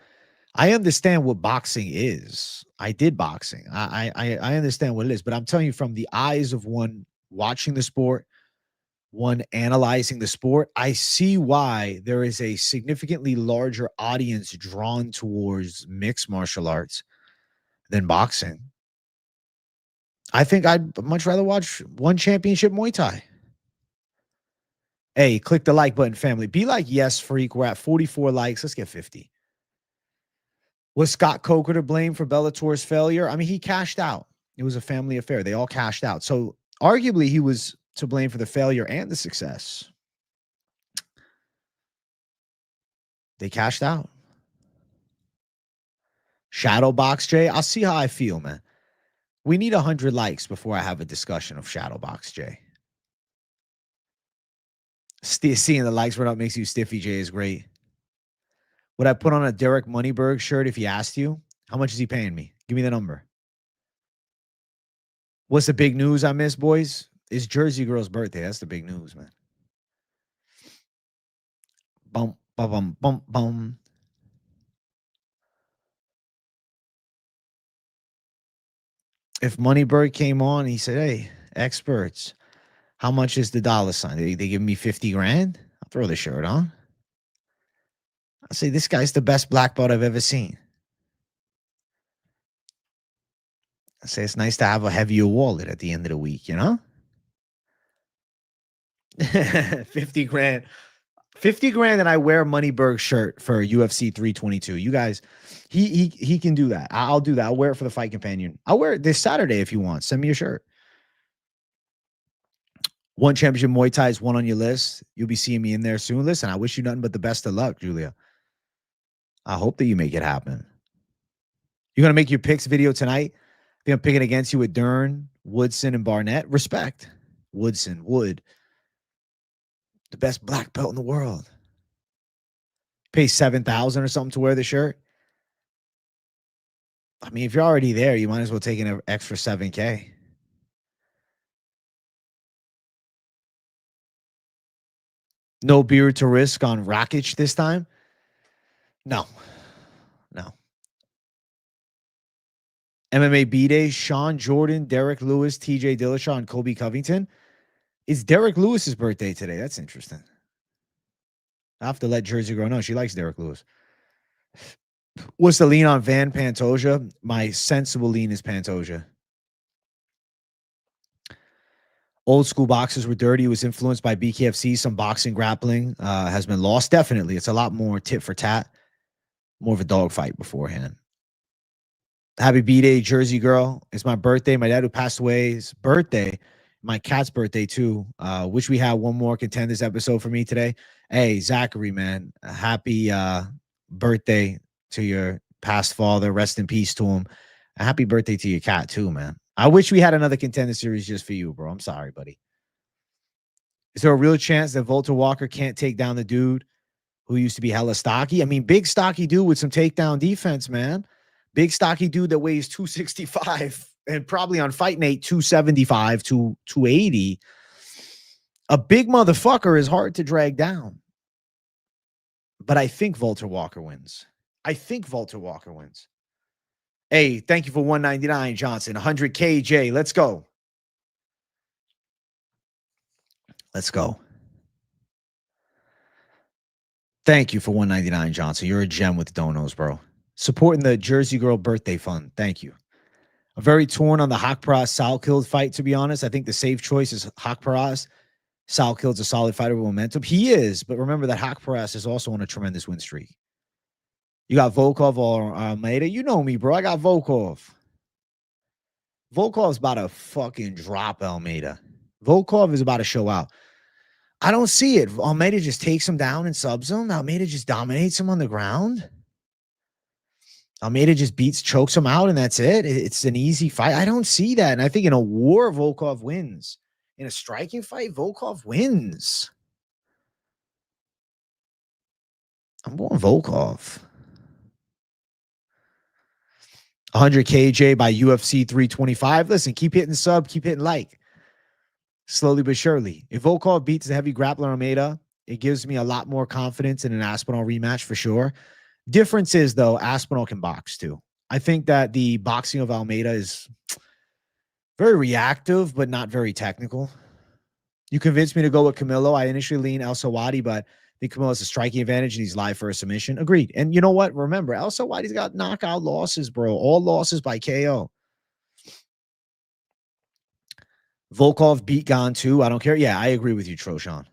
[SPEAKER 1] I understand what boxing is. I did boxing. I understand what it is, but I'm telling you from the eyes of one watching the sport, one analyzing the sport, I see why there is a significantly larger audience drawn towards mixed martial arts than boxing. I think I'd much rather watch one championship Muay Thai. Hey, click the like button, family. Be like, yes, freak. We're at 44 likes. Let's get 50. Was Scott Coker to blame for Bellator's failure? I mean, he cashed out. It was a family affair. They all cashed out. So arguably he was to blame for the failure and the success. They cashed out. Shadowbox Jay, I'll see how I feel, man. We need 100 likes before I have a discussion of Shadowbox Jay. Seeing the likes run up makes you stiffy, Jay, is great. Would I put on a Derek Moneyberg shirt if he asked you? How much is he paying me? Give me the number. What's the big news I missed, boys? It's Jersey Girl's birthday. That's the big news, man. Bum, bum, bum, bum, bum. If Moneyberg came on, he said, hey, experts, how much is the dollar sign? They give me 50 grand? I'll throw the shirt on. I'll say, this guy's the best black belt I've ever seen. I say, it's nice to have a heavier wallet at the end of the week, you know? 50 grand. 50 grand and I wear a Moneyberg shirt for UFC 322. You guys, he can do that. I'll do that. I'll wear it for the Fight Companion. I'll wear it this Saturday if you want. Send me a shirt. One championship Muay Thai is one on your list. You'll be seeing me in there soon. Listen, I wish you nothing but the best of luck, Julia. I hope that you make it happen. You're going to make your picks video tonight? I think I'm picking against you with Dern, Woodson, and Barnett. Respect. Woodson, Wood. The best black belt in the world. Pay $7,000 or something to wear the shirt. I mean, if you're already there, you might as well take an extra $7K. No beard to risk on Rakic this time? No. No. MMA B-Day, Sean Jordan, Derek Lewis, TJ Dillashaw, and Kobe Covington. It's Derek Lewis's birthday today. That's interesting. I have to let Jersey Girl know. She likes Derek Lewis. What's the lean on Van Pantoja? My sensible lean is Pantoja. Old school boxers were dirty. It was influenced by BKFC. Some boxing grappling has been lost. Definitely. It's a lot more tit for tat. More of a dogfight beforehand. Happy B-Day, Jersey Girl. It's my birthday. My dad who passed away's birthday. My cat's birthday, too. Wish we had one more contenders episode for me today. Hey, Zachary, man. Happy birthday to your past father. Rest in peace to him. A happy birthday to your cat, too, man. I wish we had another contender series just for you, bro. I'm sorry, buddy. Is there a real chance that Volter Walker can't take down the dude who used to be hella stocky? I mean, big stocky dude with some takedown defense, man. Big stocky dude that weighs 265 and probably on Fight Night 275 to 280. A big motherfucker is hard to drag down. But I think Volter Walker wins. I think Volter Walker wins. Hey, thank you for 199, Johnson. 100K, Jay. Let's go. Let's go. Thank you for 199, Johnson. You're a gem with donos, bro. Supporting the Jersey Girl birthday fund. Thank you. I'm very torn on the Haqparast Salkild fight, to be honest. I think the safe choice is Haqparast. Salkild's a solid fighter with momentum. He is, but remember that Haqparast is also on a tremendous win streak. You got Volkov or Almeida. You know me, bro. I got Volkov. Volkov's about to fucking drop Almeida. Volkov is about to show out. I don't see it. Almeida just takes him down and subs him. Almeida just dominates him on the ground. Almeida just chokes him out, and that's it. It's an easy fight. I don't see that. And I think in a war, Volkov wins. In a striking fight, Volkov wins. I'm going Volkov. 100 KJ by UFC 325. Listen, keep hitting sub, keep hitting like. Slowly but surely. If Volkov beats the heavy grappler Almeida, it gives me a lot more confidence in an Aspinall rematch for sure. Difference is, though, Aspinall can box too. I think that the boxing of Almeida is very reactive, but not very technical. You convinced me to go with Camilo. I initially lean Al-Selwady, but I think Camilo has a striking advantage and he's live for a submission. Agreed. And you know what? Remember, Al-Selwady's got knockout losses, bro. All losses by KO. Volkov beat Gane too. I don't care. Yeah, I agree with you, Troshan.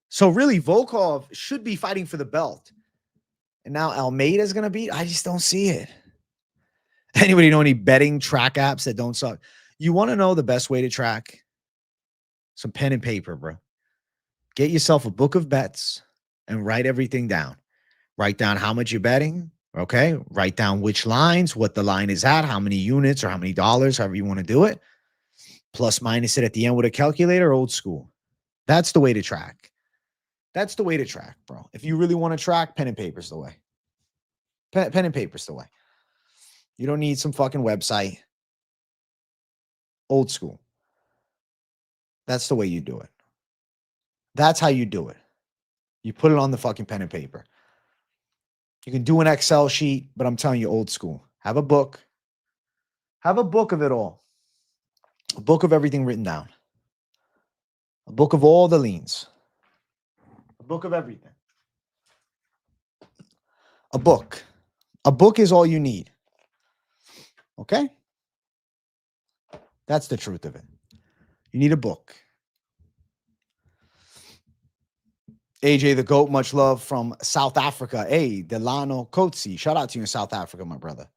[SPEAKER 1] So really, Volkov should be fighting for the belt. And now Almeida's going to beat? I just don't see it. Anybody know any betting track apps that don't suck? You want to know the best way to track? Some pen and paper, bro. Get yourself a book of bets and write everything down. Write down how much you're betting. Okay. Write down which lines, what the line is at, how many units or how many dollars, however you want to do it. Plus minus it at the end with a calculator, old school. That's the way to track. That's the way to track, bro. If you really want to track, pen and paper's the way. Pen and paper's the way. You don't need some fucking website. Old school. That's the way you do it. That's how you do it. You put it on the fucking pen and paper. You can do an Excel sheet, but I'm telling you, old school. Have a book. Have a book of it all. A book of everything written down. A book of all the leans. A book of everything. A book. A book is all you need. Okay? That's the truth of it. You need a book. AJ the GOAT, much love from South Africa. Hey, Delano Kotsi. Shout out to you in South Africa, my brother.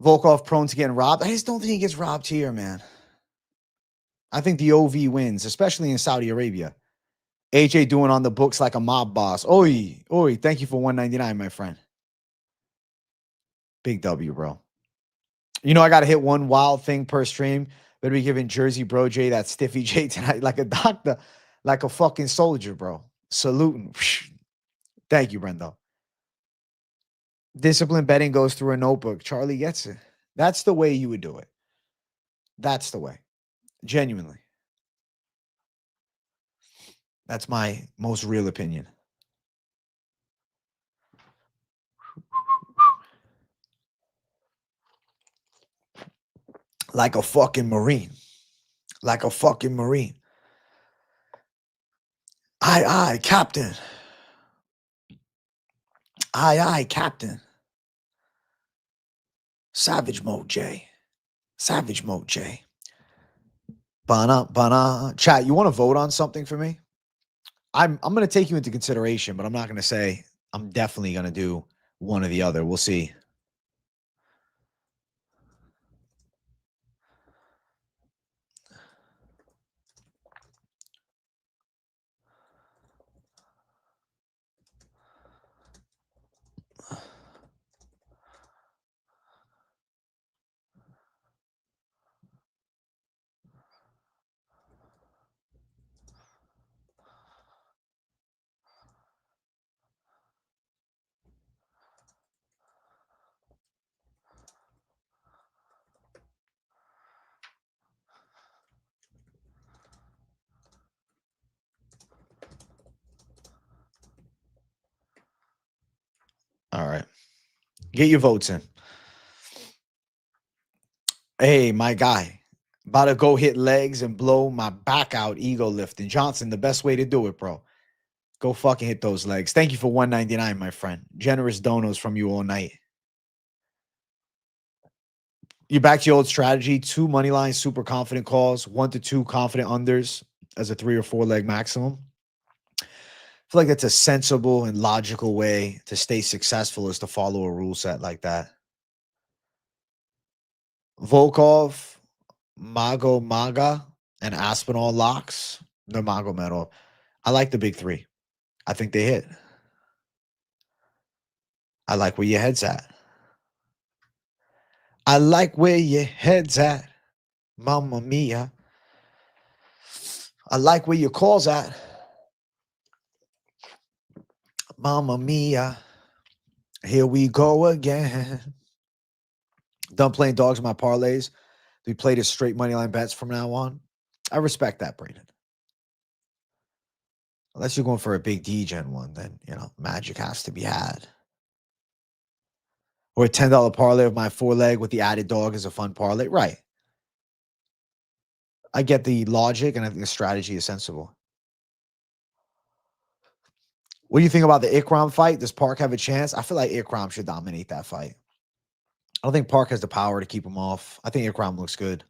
[SPEAKER 1] Volkov prone to getting robbed. I just don't think he gets robbed here, man. I think the OV wins, especially in Saudi Arabia. AJ doing on the books like a mob boss. Oi, thank you for $1.99, my friend. Big W, bro. You know, I got to hit one wild thing per stream. Better be giving Jersey Bro J that stiffy J tonight like a doctor, like a fucking soldier, bro. Saluting. Thank you, Brendo. Discipline betting goes through a notebook. Charlie gets it. That's the way you would do it. That's the way. Genuinely. That's my most real opinion. Like a fucking Marine. Like a fucking Marine. Aye, Captain. Aye, Captain. Savage mode, J. Savage mode, J. Bana. Chat, you want to vote on something for me? I'm going to take you into consideration, but I'm not going to say I'm definitely going to do one or the other. We'll see. All right. Get your votes in. Hey, my guy. About to go hit legs and blow my back out ego lifting. Johnson, the best way to do it, bro. Go fucking hit those legs. Thank you for $1.99, my friend. Generous donos from you all night. You're back to your old strategy. 2 money lines, super confident calls. 1 to 2 confident unders as a 3 or 4 leg maximum. I feel like that's a sensible and logical way to stay successful, is to follow a rule set like that. Volkov, Maga, and Aspinall locks. Nurmagomedov. I like the big 3. I think they hit. I like where your head's at. I like where your head's at. Mamma mia. I like where your call's at. Mamma mia. Here we go again. Done playing dogs in my parlays. We played as straight money line bets from now on. I respect that, Brayden. Unless you're going for a big D-Gen one, then, you know, magic has to be had. Or a $10 parlay of my 4-leg with the added dog is a fun parlay. Right. I get the logic, and I think the strategy is sensible. What do you think about the Ikram fight? Does Park have a chance? I feel like Ikram should dominate that fight. I don't think Park has the power to keep him off. I think Ikram looks good.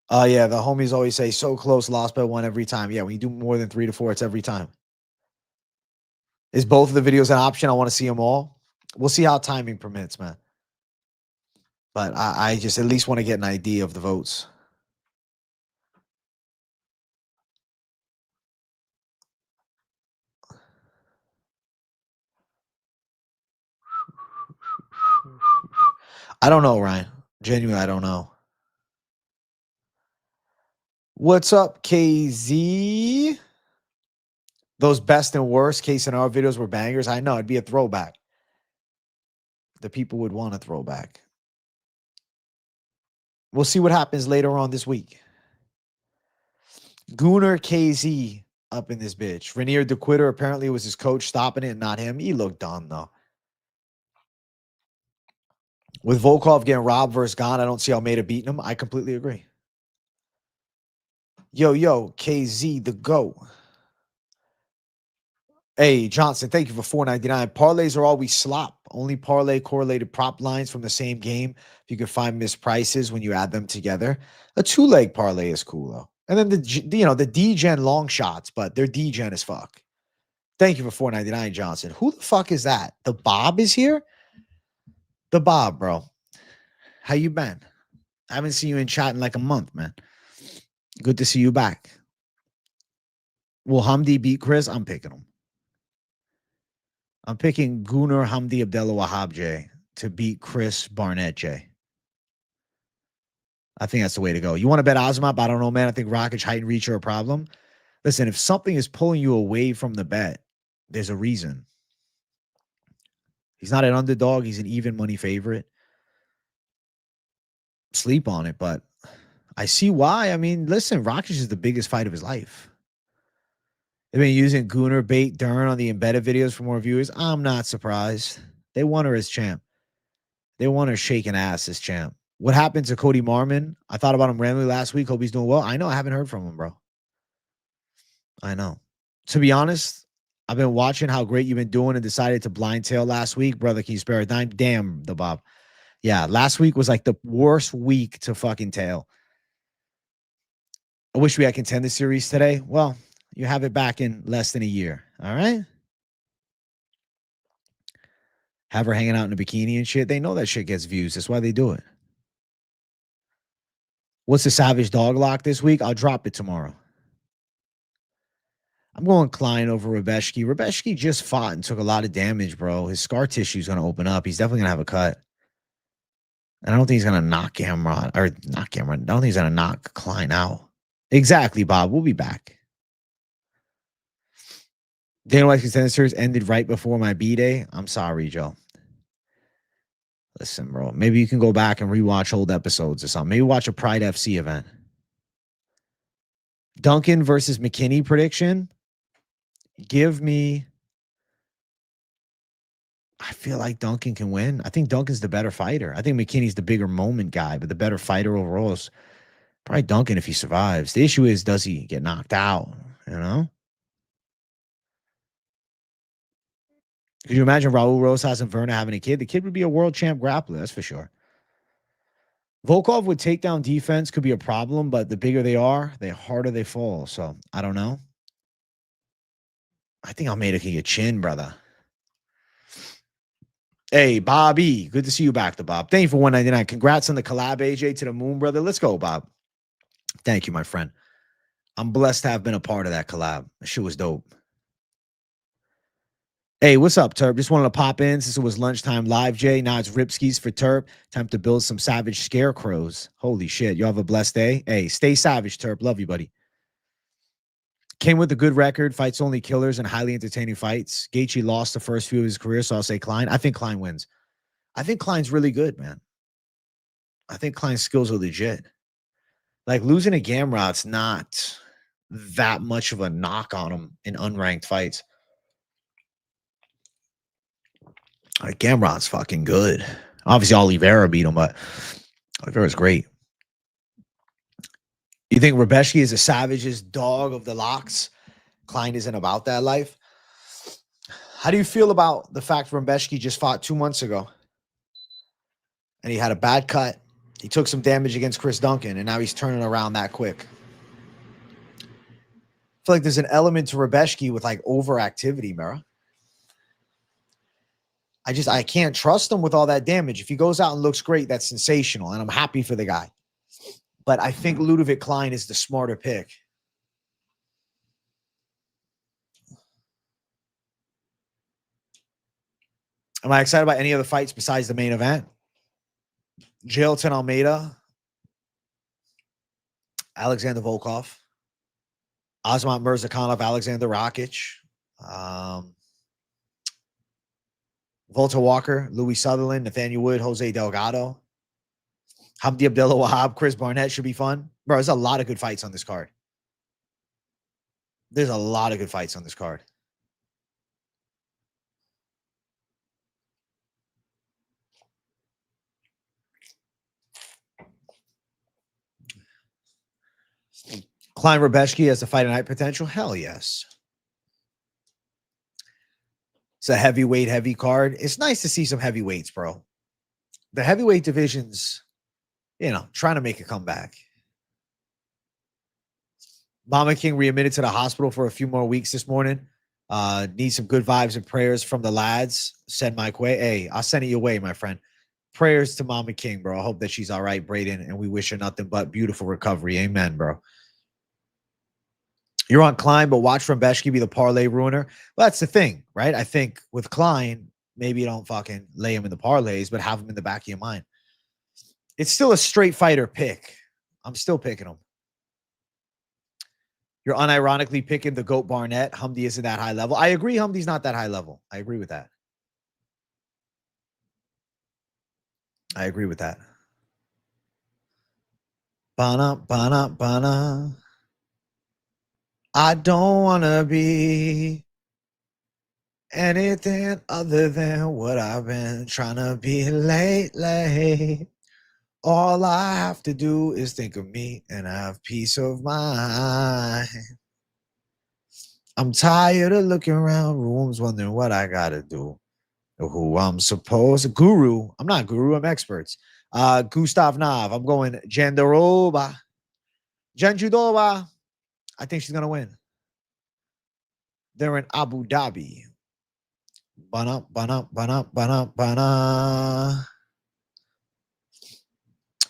[SPEAKER 1] Yeah, the homies always say, so close, lost by 1 every time. Yeah, when you do more than 3 to 4, it's every time. Is both of the videos an option? I want to see them all. We'll see how timing permits, man. But I just at least want to get an idea of the votes. I don't know, Ryan. Genuinely, I don't know. What's up, KZ? Those best and worst case scenario videos were bangers. I know it'd be a throwback. The people would want a throwback. We'll see what happens later on this week. Gooner KZ up in this bitch. Renier the quitter. Apparently it was his coach stopping it, not him. He looked dumb, though. With Volkov getting robbed versus Gane, I don't see Almeida beating him. I completely agree. Yo, KZ, the GOAT. Hey, Johnson, thank you for $4.99. Parlays are always slop. Only parlay correlated prop lines from the same game. If you can find misprices when you add them together. A 2-leg parlay is cool, though. And then the D-gen long shots, but they're D-gen as fuck. Thank you for $4.99, Johnson. Who the fuck is that? The Bob is here? The Bob, bro. How you been? I haven't seen you in chat in like a month, man. Good to see you back. Will Hamdi beat Chris? I'm picking him. I'm picking Gunnar Hamdi Abdelwahab J to beat Chris Barnett J. I think that's the way to go. You want to bet Azmat? I don't know, man. I think Rockage, height, and reach are a problem. Listen, if something is pulling you away from the bet, there's a reason. He's not an underdog. He's an even money favorite. Sleep on it, but I see why. I mean, listen, Rockage is the biggest fight of his life. They've been using Gunnar bait Dern on the embedded videos for more viewers. I'm not surprised. They want her as champ. They want her shaking ass as champ. What happened to Cody Marmon? I thought about him randomly last week. Hope he's doing well. I know. I haven't heard from him, bro. I know. To be honest, I've been watching how great you've been doing and decided to blind tail last week. Brother, can you spare a dime? Damn, the Bob. Yeah, last week was like the worst week to fucking tail. I wish we had contender series today. Well, you have it back in less than a year. All right. Have her hanging out in a bikini and shit. They know that shit gets views. That's why they do it. What's the Savage dog lock this week? I'll drop it tomorrow. I'm going Klein over Rębecki. Rębecki just fought and took a lot of damage, bro. His scar tissue is going to open up. He's definitely going to have a cut. And I don't think he's going to knock Cameron. Or not Cameron. I don't think he's going to knock Klein out. Exactly, Bob. We'll be back. Dana White's contender series ended right before my B-Day. I'm sorry, Joe. Listen, bro. Maybe you can go back and rewatch old episodes or something. Maybe watch a Pride FC event. Duncan versus McKinney prediction. Give me. I feel like Duncan can win. I think Duncan's the better fighter. I think McKinney's the bigger moment guy, but the better fighter overall is probably Duncan if he survives. The issue is, does he get knocked out? You know? Could you imagine Raul Rosas and Verna having a kid? The kid would be a world champ grappler, that's for sure. Volkov with takedown defense could be a problem, but the bigger they are, the harder they fall. So, I don't know. I think Almeida can get chin, brother. Hey, Bobby. Good to see you back, the Bob. Thank you for $1.99. Congrats on the collab, AJ, to the moon, brother. Let's go, Bob. Thank you, my friend. I'm blessed to have been a part of that collab. That shit was dope. Hey, what's up, Terp? Just wanted to pop in since it was lunchtime live, Jay. Now it's Ripskis for Terp. Time to build some savage scarecrows. Holy shit. You have a blessed day. Hey, stay savage, Terp. Love you, buddy. Came with a good record. Fights only killers and highly entertaining fights. Gaethje lost the first few of his career, so I'll say Klein. I think Klein wins. I think Klein's really good, man. I think Klein's skills are legit. Like, losing to Gamrot's not that much of a knock on him in unranked fights. Like, Gamrot's fucking good. Obviously, Oliveira beat him, but Oliveira's great. You think Rębecki is the savage's dog of the locks? Klein isn't about that life. How do you feel about the fact Rębecki just fought 2 months ago? And he had a bad cut. He took some damage against Chris Duncan, and now he's turning around that quick. I feel like there's an element to Rębecki with, like, overactivity, Mara. I can't trust him with all that damage. If he goes out and looks great, that's sensational, and I'm happy for the guy. But I think Ľudovít Klein is the smarter pick. Am I excited about any other fights besides the main event? Jailton Almeida, Alexander Volkov, Azat Mirzakhanov, Alexander Rakic, Walter Walker, Louis Sutherland, Nathaniel Wood, Jose Delgado, Hamdi Abdelwahab, Chris Barnett should be fun. Bro, there's a lot of good fights on this card. There's a lot of good fights on this card. Klein Rębecki has the fight night potential? Hell yes. It's a heavyweight, heavy card. It's nice to see some heavyweights, bro. The heavyweight division's, you know, trying to make a comeback. Mama King readmitted to the hospital for a few more weeks this morning. Need some good vibes and prayers from the lads. Send my way. Hey, I'll send it your way, my friend. Prayers to Mama King, bro. I hope that she's all right, Braden, and we wish her nothing but beautiful recovery. Amen, bro. You're on Klein, but watch Rębecki be the parlay ruiner. Well, that's the thing, right? I think with Klein, maybe you don't fucking lay him in the parlays, but have him in the back of your mind. It's still a straight fighter pick. I'm still picking him. You're unironically picking the GOAT Barnett. Hamdi isn't that high level. I agree Hamdi's not that high level. I agree with that. I agree with that. Bana, bana, bana. I don't want to be anything other than what I've been trying to be lately. All I have to do is think of me and have peace of mind. I'm tired of looking around rooms wondering what I got to do. Or who I'm supposed to. Guru. I'm not guru. I'm experts. Gustav Nav. I'm going Jandiroba. Jandiroba. I think she's going to win. They're in Abu Dhabi. Bana, bana, bana, bana, bana.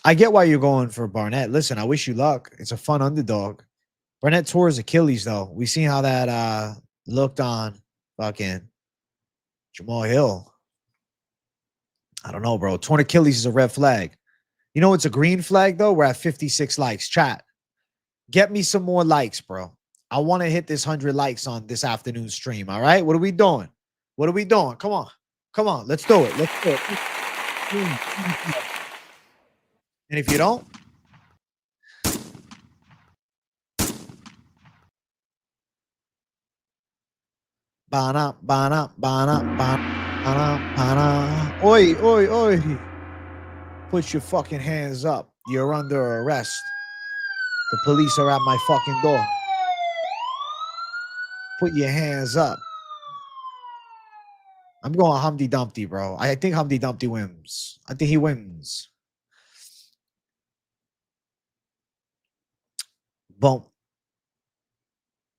[SPEAKER 1] I get why you're going for Barnett. Listen, I wish you luck. It's a fun underdog. Barnett tore his Achilles, though. We seen how that looked on fucking Jamal Hill. I don't know, bro. Torn Achilles is a red flag. You know it's a green flag, though? We're at 56 likes. Chat. Get me some more likes, bro. I want to hit this 100 likes on this afternoon stream, all right? What are we doing? What are we doing? Come on. Come on. Let's do it. Let's do it. And if you don't, bana, bana, bana, bana, bana. Oi, oi, oi. Put your fucking hands up. You're under arrest. The police are at my fucking door. Put your hands up. I'm going Humpty Dumpty, bro. I think Humpty Dumpty wins. I think he wins. Boom.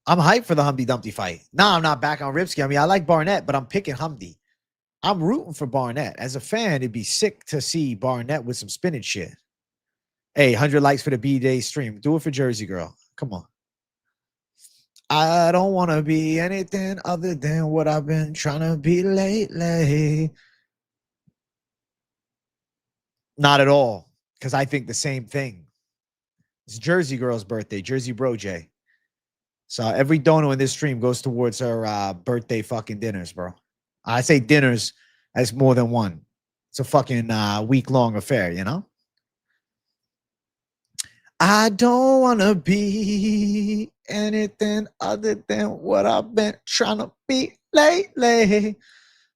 [SPEAKER 1] I'm hyped for the Humpty Dumpty fight. Nah, I'm not back on Rębecki. I mean, I like Barnett, but I'm picking Humpty. I'm rooting for Barnett. As a fan, it'd be sick to see Barnett with some spinach shit. Hey, 100 likes for the B-Day stream. Do it for Jersey Girl. Come on. I don't want to be anything other than what I've been trying to be lately. Not at all, because I think the same thing. It's Jersey Girl's birthday, Jersey Bro J. So every dono in this stream goes towards her birthday fucking dinners, bro. I say dinners as more than one. It's a fucking week-long affair, you know? I don't want to be anything other than what I've been trying to be lately.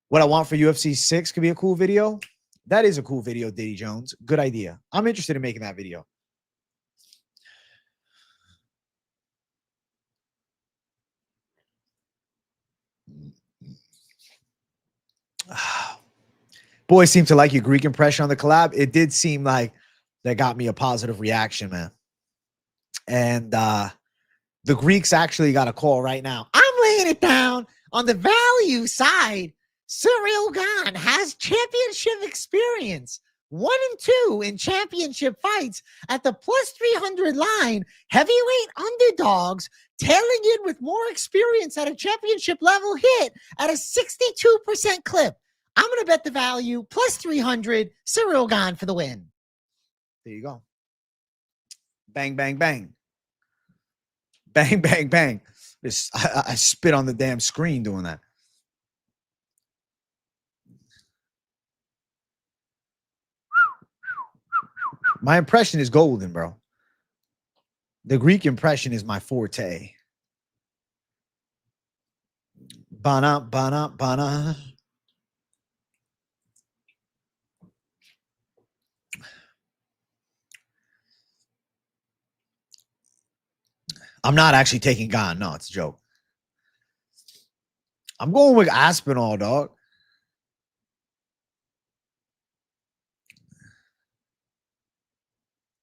[SPEAKER 1] What I want for UFC 6 could be a cool video. That is a cool video, Diddy Jones. Good idea. I'm interested in making that video. Boys seem to like your Greek impression on the collab. It did seem like that got me a positive reaction, man. And the Greeks actually got a call right now. I'm laying it down on the value side Cyril Gane has championship experience. 1-2 in championship fights at the plus 300 line. Heavyweight underdogs tailing in with more experience at a championship level hit at a 62% clip. I'm going to bet the value plus 300. Cyril Gane for the win. There you go. Bang, bang, bang. Bang, bang, bang. I spit on the damn screen doing that. My impression is golden, bro. The Greek impression is my forte. Bana, bana, bana. I'm not actually taking Gane. No, it's a joke. I'm going with Aspinall, dog.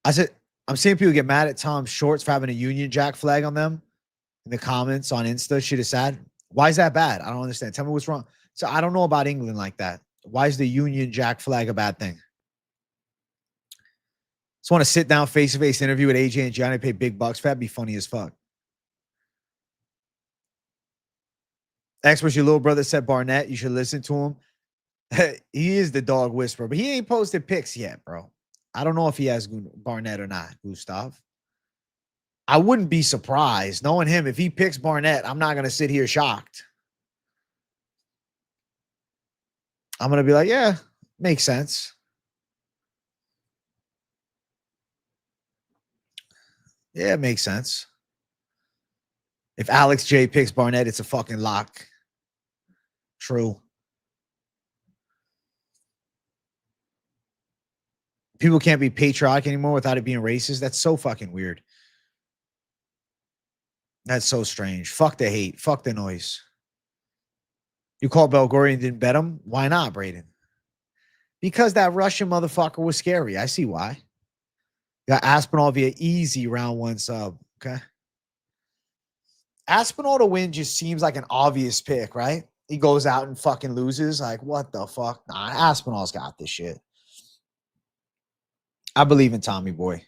[SPEAKER 1] I said, I'm seeing people get mad at Tom's shorts for having a Union Jack flag on them in the comments on Insta. Shit is sad. Why is that bad? I don't understand. Tell me what's wrong. So I don't know about England like that. Why is the Union Jack flag a bad thing? Just want to sit down face-to-face interview with AJ and Johnny, pay big bucks for that. Be funny as fuck. Experts, your little brother said Barnett. You should listen to him. He is the dog whisperer, but he ain't posted pics yet, bro. I don't know if he has Barnett or not, Gustav. I wouldn't be surprised. Knowing him, if he picks Barnett, I'm not going to sit here shocked. I'm going to be like, yeah, makes sense. Yeah, it makes sense. If Alex J picks Barnett, it's a fucking lock. True. People can't be patriotic anymore without it being racist. That's so fucking weird. That's so strange. Fuck the hate. Fuck the noise. You called Belgorian and didn't bet him? Why not, Braden? Because that Russian motherfucker was scary. I see why. Got Aspinall via easy round one sub. Okay. Aspinall to win just seems like an obvious pick, right? He goes out and fucking loses. Like, what the fuck? Nah, Aspinall's got this shit. I believe in Tommy Boy.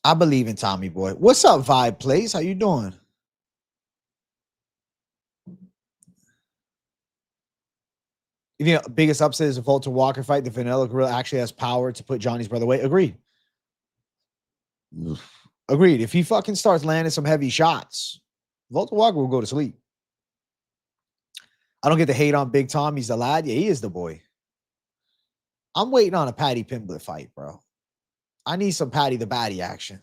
[SPEAKER 1] I believe in Tommy Boy. What's up, Vibe Plays? How you doing? You think the biggest upset is a Volter Walker fight? The Vanilla Gorilla actually has power to put Johnny's brother away. Agreed. Agreed. If he fucking starts landing some heavy shots, Volter Walker will go to sleep. I don't get the hate on Big Tom. He's the lad. Yeah, he is the boy. I'm waiting on a Patty Pimblett fight, bro. I need some Patty the Batty action.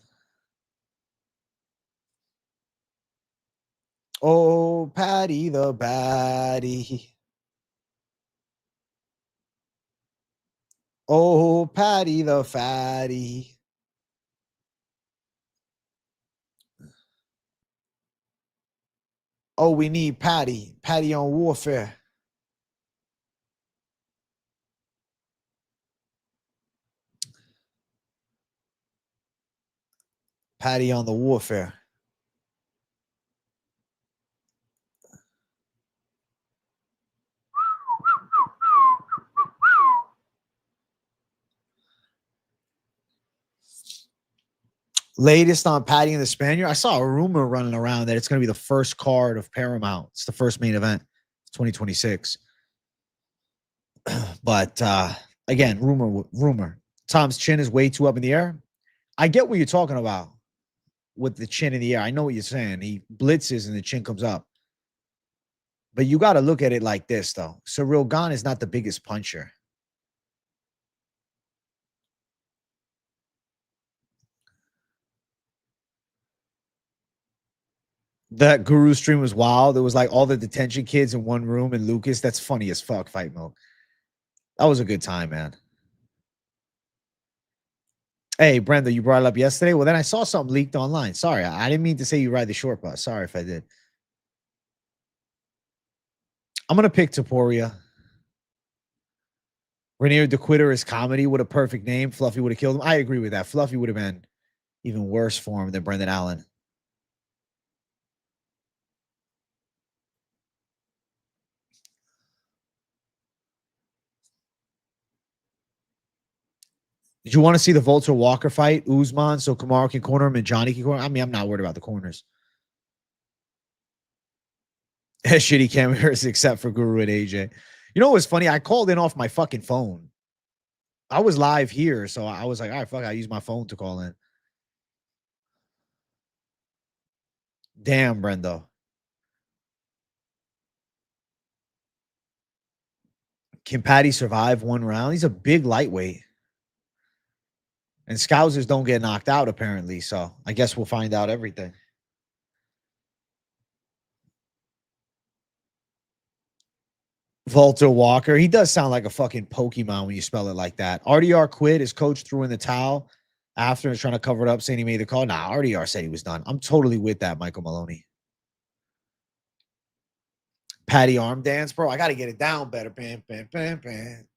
[SPEAKER 1] Oh, Patty the Batty. Oh, Patty the Fatty. Oh, we need Patty. Patty on Warfare. Patty on the Warfare. Latest on Patty and the Spaniard. I saw a rumor running around that it's going to be the first card of Paramount. It's the first main event, 2026. But again, rumor. Tom's chin is way too up in the air. I get what you're talking about with the chin in the air. I know what you're saying. He blitzes and the chin comes up. But you got to look at it like this, though. Cyril Gane is not the biggest puncher. That Guru stream was wild. It was like all the detention kids in one room and Lucas. That's funny as fuck, Fight Milk. That was a good time, man. Hey, Brenda, you brought it up yesterday. Well, then I saw something leaked online. Sorry, I didn't mean to say you ride the short bus. Sorry if I did. I'm going to pick Topuria. Rainier the Quitter is comedy. What a perfect name. Fluffy would have killed him. I agree with that. Fluffy would have been Even worse form than Brendan Allen. Did you want to see the Volter Walker fight? Usman, so Kamaru can corner him and Johnny can corner him? I mean, I'm not worried about the corners. Shitty cameras except for Guru and AJ. You know what's funny? I called in off my fucking phone. I was live here, so I was like, all right, fuck, I use my phone to call in. Damn, Brendo. Can Patty survive one round? He's a big lightweight. And Scousers don't get knocked out, apparently. So I guess we'll find out everything. Volter Walker. He does sound like a fucking Pokemon when you spell it like that. RDR quit. His coach threw in the towel after and trying to cover it up, saying he made the call. Nah, RDR said he was done. I'm totally with that, Michael Maloney. Patty arm dance, bro. I got to get it down better. Bam, bam, bam, bam.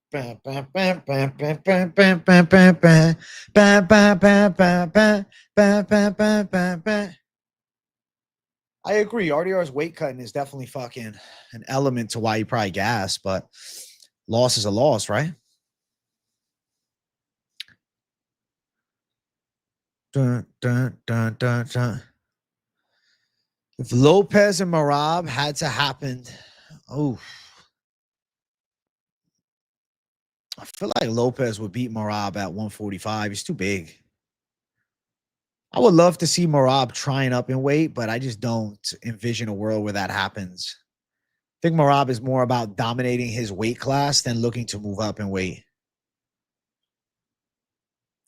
[SPEAKER 1] I agree. RDR's weight cutting is definitely fucking an element to why he probably gassed, but loss is a loss, right? Dun, dun, dun, dun, dun. If Lopez and Merab had to happen, oh, I feel like Lopez would beat Merab at 145. He's too big. I would love to see Merab trying up in weight, but I just don't envision a world where that happens. I think Merab is more about dominating his weight class than looking to move up in weight.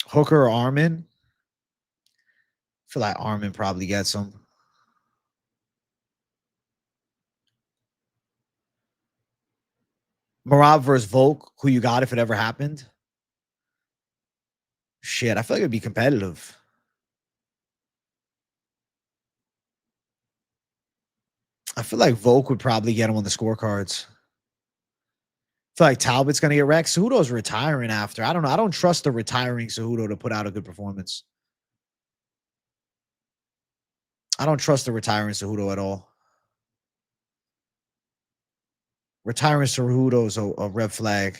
[SPEAKER 1] Hooker or Armin? I feel like Armin probably gets him. Merab versus Volk, who you got if it ever happened? Shit, I feel like it'd be competitive. I feel like Volk would probably get him on the scorecards. I feel like Talbot's going to get wrecked. Cejudo's retiring after. I don't know. I don't trust the retiring Cejudo to put out a good performance. I don't trust the retiring Cejudo at all. Retiring Cejudo is a red flag.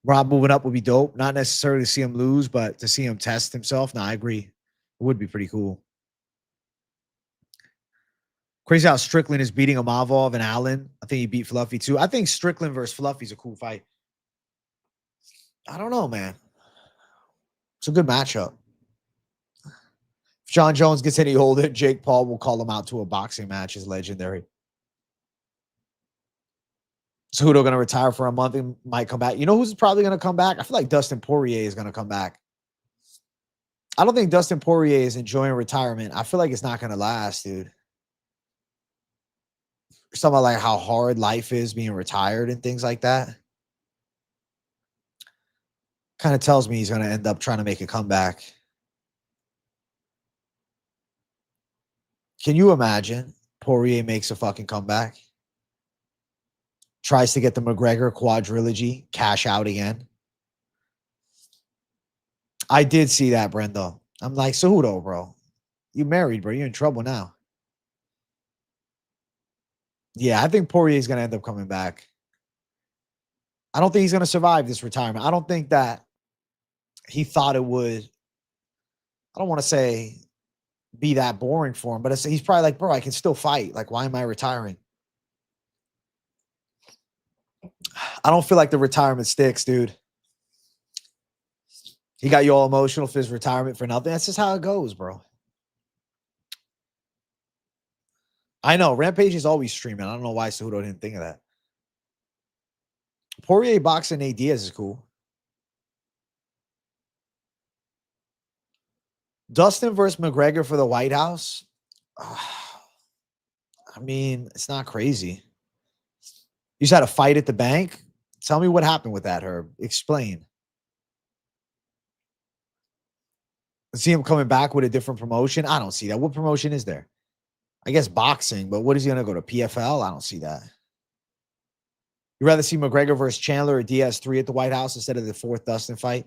[SPEAKER 1] Rob moving up would be dope. Not necessarily to see him lose, but to see him test himself. No, I agree. It would be pretty cool. Crazy how Strickland is beating Amavov and Allen. I think he beat Fluffy too. I think Strickland versus Fluffy's a cool fight. I don't know, man. It's a good matchup. If John Jones gets any older, Jake Paul will call him out to a boxing match. Is legendary. Cejudo going to retire for a month and might come back. You know who's probably going to come back? I feel like Dustin Poirier is going to come back. I don't think Dustin Poirier is enjoying retirement. I feel like it's not going to last, dude. Something about like how hard life is being retired and things like that. Kind of tells me he's going to end up trying to make a comeback. Can you imagine Poirier makes a fucking comeback? Tries to get the McGregor quadrilogy cash out again. I did see that, Brendo. I'm like, Cejudo, bro. You married, bro. You're in trouble now. Yeah, I think Poirier is going to end up coming back. I don't think he's going to survive this retirement. I don't think that he thought it would, I don't want to say be that boring for him, but he's probably like, bro, I can still fight. Like, why am I retiring? I don't feel like the retirement sticks, dude. He got you all emotional for his retirement for nothing. That's just how it goes, bro. I know. Rampage is always streaming. I don't know why Cejudo didn't think of that. Poirier boxing Nate Diaz is cool. Dustin versus McGregor for the White House. I mean, it's not crazy. You just had a fight at the bank. Tell me what happened with that, Herb. Explain. See him coming back with a different promotion. I don't see that. What promotion is there? I guess boxing, but what is he going to go to? PFL? I don't see that. You'd rather see McGregor versus Chandler or Diaz 3 at the White House instead of the 4th Dustin fight?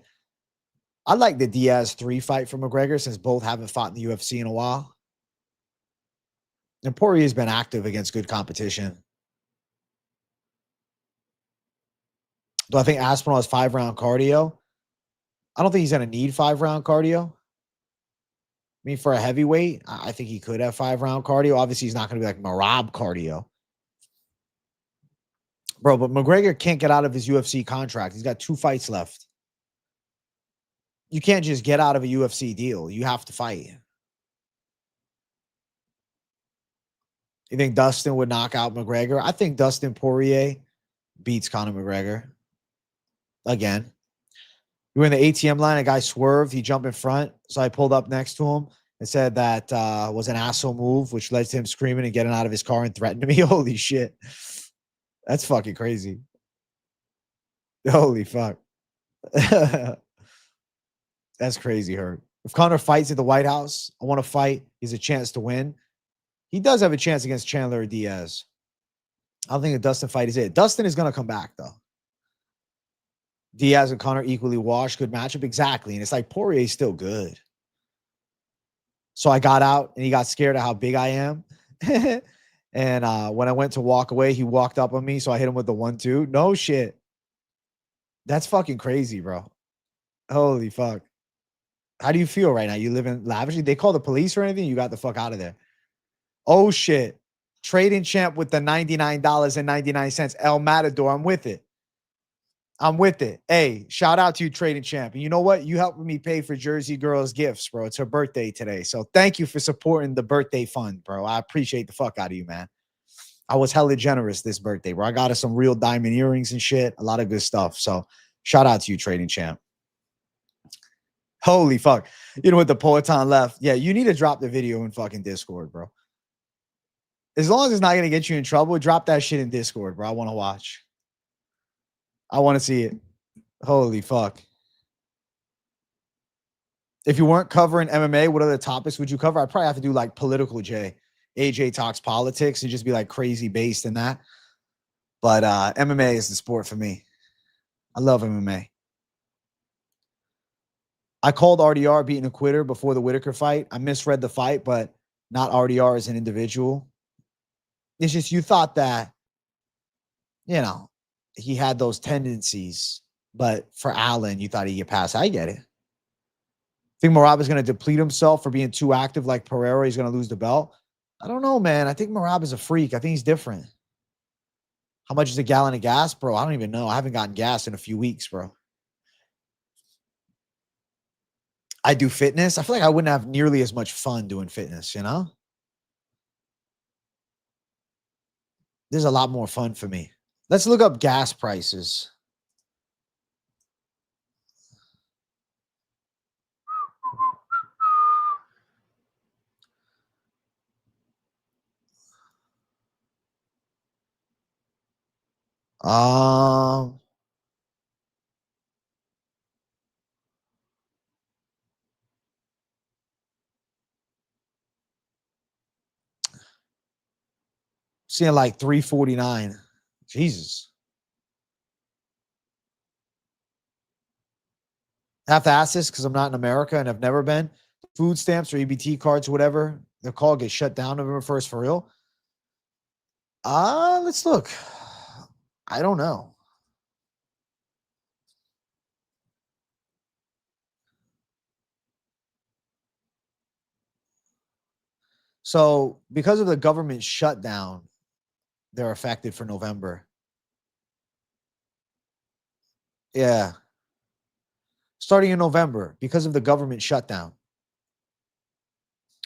[SPEAKER 1] I like the Diaz 3 fight for McGregor since both haven't fought in the UFC in a while. And Poirier has been active against good competition. Do I think Aspinall has 5-round cardio? I don't think he's going to need 5-round cardio. I mean, for a heavyweight, I think he could have 5-round cardio. Obviously, he's not going to be like Merab cardio. Bro, but McGregor can't get out of his UFC contract. He's got 2 fights left. You can't just get out of a UFC deal. You have to fight. You think Dustin would knock out McGregor? I think Dustin Poirier beats Conor McGregor. Again. We were in the ATM line. A guy swerved. He jumped in front. So I pulled up next to him and said that was an asshole move, which led to him screaming and getting out of his car and threatening me. Holy shit. That's fucking crazy. Holy fuck. That's crazy, Herb. If Conor fights at the White House, I want to fight. He has a chance to win. He does have a chance against Chandler or Diaz. I don't think a Dustin fight is it. Dustin is going to come back, though. Diaz and Conor equally washed. Good matchup. Exactly. And it's like Poirier is still good. So I got out, and he got scared of how big I am. And when I went to walk away, he walked up on me, so I hit him with the 1-2. No shit. That's fucking crazy, bro. Holy fuck. How do you feel right now? You live in lavishly? They call the police or anything? You got the fuck out of there. Oh, shit. Trading champ with the $99.99. El Matador. I'm with it. I'm with it. Hey, shout out to you, trading champ. And you know what? You helped me pay for Jersey Girl's gifts, bro. It's her birthday today. So thank you for supporting the birthday fund, bro. I appreciate the fuck out of you, man. I was hella generous this birthday, bro. I got her some real diamond earrings and shit. A lot of good stuff. So shout out to you, trading champ. Holy fuck. You know what? The Poetan left. Yeah, you need to drop the video in fucking Discord, bro. As long as it's not going to get you in trouble, drop that shit in Discord, bro. I want to watch. I want to see it. Holy fuck. If you weren't covering MMA, what other topics would you cover? I'd probably have to do like political J. AJ talks politics and just be like crazy based in that. But MMA is the sport for me. I love MMA. I called RDR beating a quitter before the Whitaker fight. I misread the fight, but not RDR as an individual. It's just you thought that, you know, he had those tendencies, but for Allen, you thought he'd get past. I get it. Think Merab is going to deplete himself for being too active like Pereira? He's going to lose the belt? I don't know, man. I think Merab is a freak. I think he's different. How much is a gallon of gas, bro? I don't even know. I haven't gotten gas in a few weeks, bro. I do fitness. I feel like I wouldn't have nearly as much fun doing fitness, you know? There's a lot more fun for me. Let's look up gas prices. Seeing like $3.49. Jesus. I have to ask this because I'm not in America and I've never been. Food stamps or EBT cards, whatever, the call gets shut down November 1st for real. Let's look. I don't know. So because of the government shutdown, they're affected for November. Yeah. Starting in November because of the government shutdown.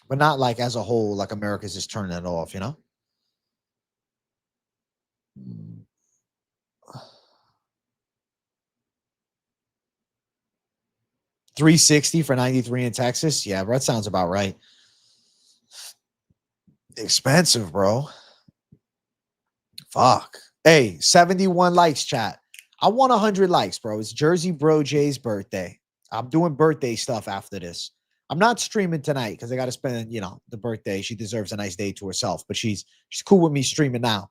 [SPEAKER 1] But not like as a whole, like America's just turning it off, you know? $360 for 93 in Texas. Yeah, bro, that sounds about right. Expensive, bro. Fuck. Hey, 71 likes, chat. I want 100 likes, bro. It's Jersey Bro Jay's birthday. I'm doing birthday stuff after this. I'm not streaming tonight because I got to spend, you know, the birthday. She deserves a nice day to herself, but she's cool with me streaming now.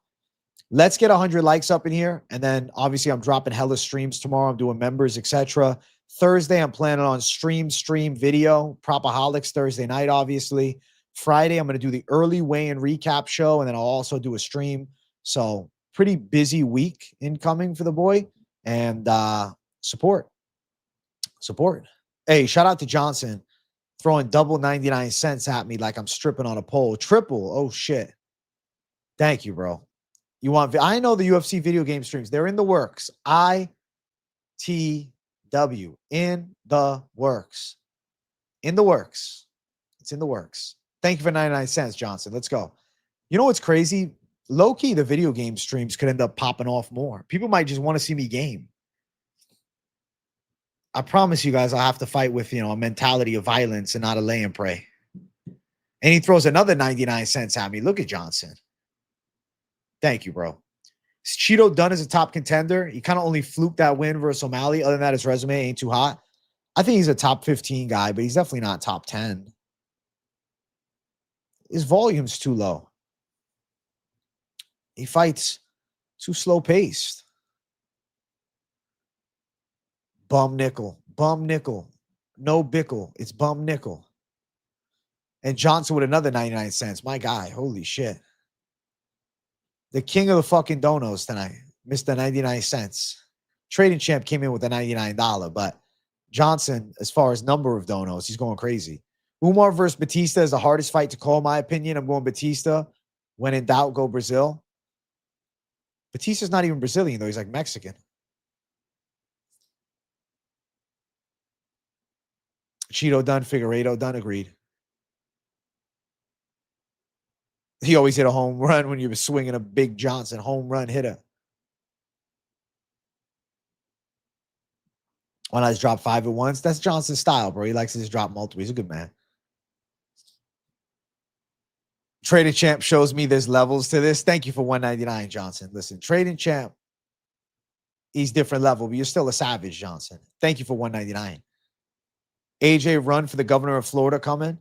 [SPEAKER 1] Let's get 100 likes up in here. And then obviously I'm dropping hella streams tomorrow. I'm doing members, etc. Thursday, I'm planning on stream video. Propaholics Thursday night, obviously. Friday, I'm going to do the early weigh-in recap show, and then I'll also do a stream. So pretty busy week incoming for the boy. And support. Hey, shout out to Johnson throwing double 99 cents at me like I'm stripping on a pole. Triple. Oh, shit. Thank you, bro. I know the UFC video game streams. They're in the works. ITW. In the works. In the works. It's in the works. Thank you for 99 cents, Johnson. Let's go. You know what's crazy? Low-key, the video game streams could end up popping off more. People might just want to see me game. I promise you guys I'll have to fight with, a mentality of violence and not a lay and pray. And he throws another 99 cents at me. Look at Johnson. Thank you, bro. Is Cheeto done as a top contender? He kind of only fluked that win versus O'Malley. Other than that, his resume ain't too hot. I think he's a top 15 guy, but he's definitely not top 10. His volume's too low. He fights too slow-paced. Bum nickel. No bickle. It's bum nickel. And Johnson with another 99 cents. My guy. Holy shit. The king of the fucking donos tonight. Mr. 99 cents. Trading Champ came in with a $99, but Johnson, as far as number of donos, he's going crazy. Umar versus Bautista is the hardest fight to call, in my opinion. I'm going Bautista. When in doubt, go Brazil. Bautista's not even Brazilian, though. He's like Mexican. Cheeto done. Figueiredo done. Agreed. He always hit a home run when you were swinging a big Johnson home run hitter. Why not just drop 5 at once? That's Johnson's style, bro. He likes to just drop multiple. He's a good man. Trading Champ shows me there's levels to this. Thank you for 199, Johnson. Listen, Trading Champ, he's different level, but you're still a savage, Johnson. Thank you for 199. AJ run for the governor of Florida coming.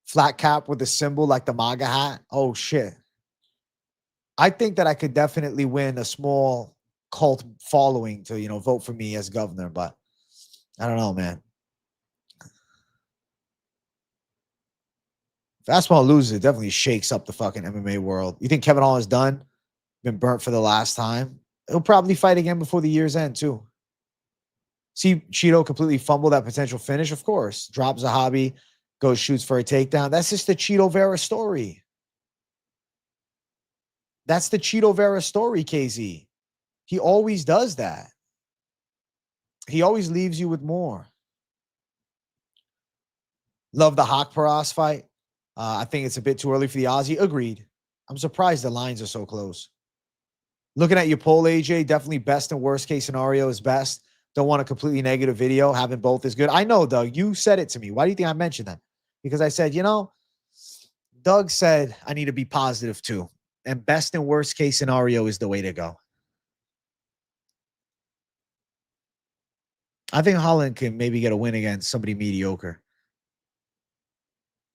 [SPEAKER 1] Flat cap with a symbol like the MAGA hat. Oh, shit. I think that I could definitely win a small cult following to, vote for me as governor, but I don't know, man. If Aspinall loses, it definitely shakes up the fucking MMA world. You think Kevin Holland's done? Been burnt for the last time? He'll probably fight again before the year's end, too. See Cheeto completely fumble that potential finish? Of course. Drops a hobby, goes, shoots for a takedown. That's just the Cheeto Vera story. That's the Cheeto Vera story, KZ. He always does that. He always leaves you with more. Love the Hawk Paras fight. I think it's a bit too early for the Aussie. Agreed. I'm surprised the lines are so close. Looking at your poll, AJ, definitely best and worst case scenario is best. Don't want a completely negative video. Having both is good. I know, Doug. You said it to me. Why do you think I mentioned that? Because I said, Doug said I need to be positive too. And best and worst case scenario is the way to go. I think Holland can maybe get a win against somebody mediocre.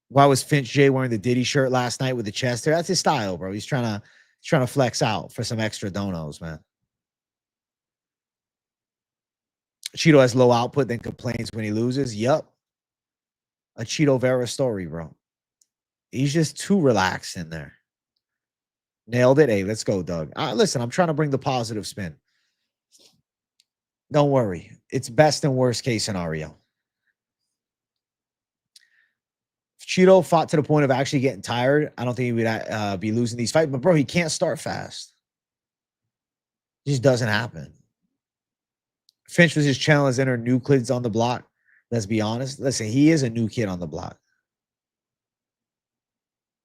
[SPEAKER 1] Why was Finch J wearing the Diddy shirt last night with the chest hair? That's his style, bro. He's trying to flex out for some extra donos, man. Cheeto has low output, then complains when he loses. Yup. A Cheeto Vera story, bro. He's just too relaxed in there. Nailed it. Hey, let's go, Doug. Listen, I'm trying to bring the positive spin. Don't worry. It's best and worst case scenario. If Cheeto fought to the point of actually getting tired, I don't think he would be losing these fights. But, bro, he can't start fast. It just doesn't happen. Finch was his challenge enter new kids on the block. Let's be honest. Listen, he is a new kid on the block.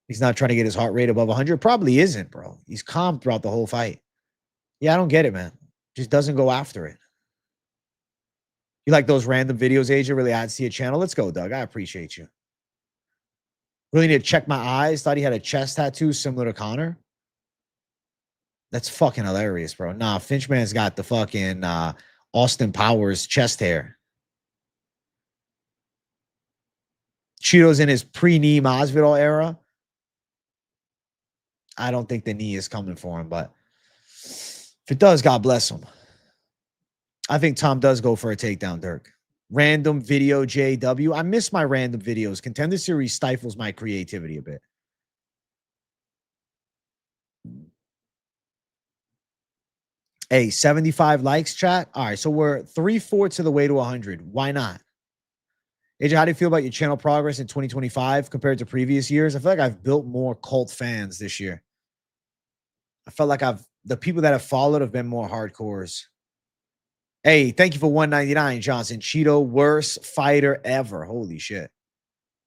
[SPEAKER 1] He's not trying to get his heart rate above 100. Probably isn't, bro. He's calm throughout the whole fight. Yeah, I don't get it, man. Just doesn't go after it. You like those random videos, Asia? Really adds to your channel. Let's go, Doug. I appreciate you. Really need to check my eyes. Thought he had a chest tattoo similar to Connor. That's fucking hilarious, bro. Nah, Finchman's got the fucking Austin Powers chest hair. Cheeto's in his pre-knee Masvidal era. I don't think the knee is coming for him, but if it does, God bless him. I think Tom does go for a takedown, Dirk. Random video JW. I miss my random videos. Contender Series stifles my creativity a bit. Hey, 75 likes, chat. All right, so we're 3/4 of the way to 100. Why not? AJ, how do you feel about your channel progress in 2025 compared to previous years? I feel like I've built more cult fans this year. I felt like the people that have followed have been more hardcores. Hey, thank you for 199, Johnson. Cheeto, worst fighter ever. Holy shit.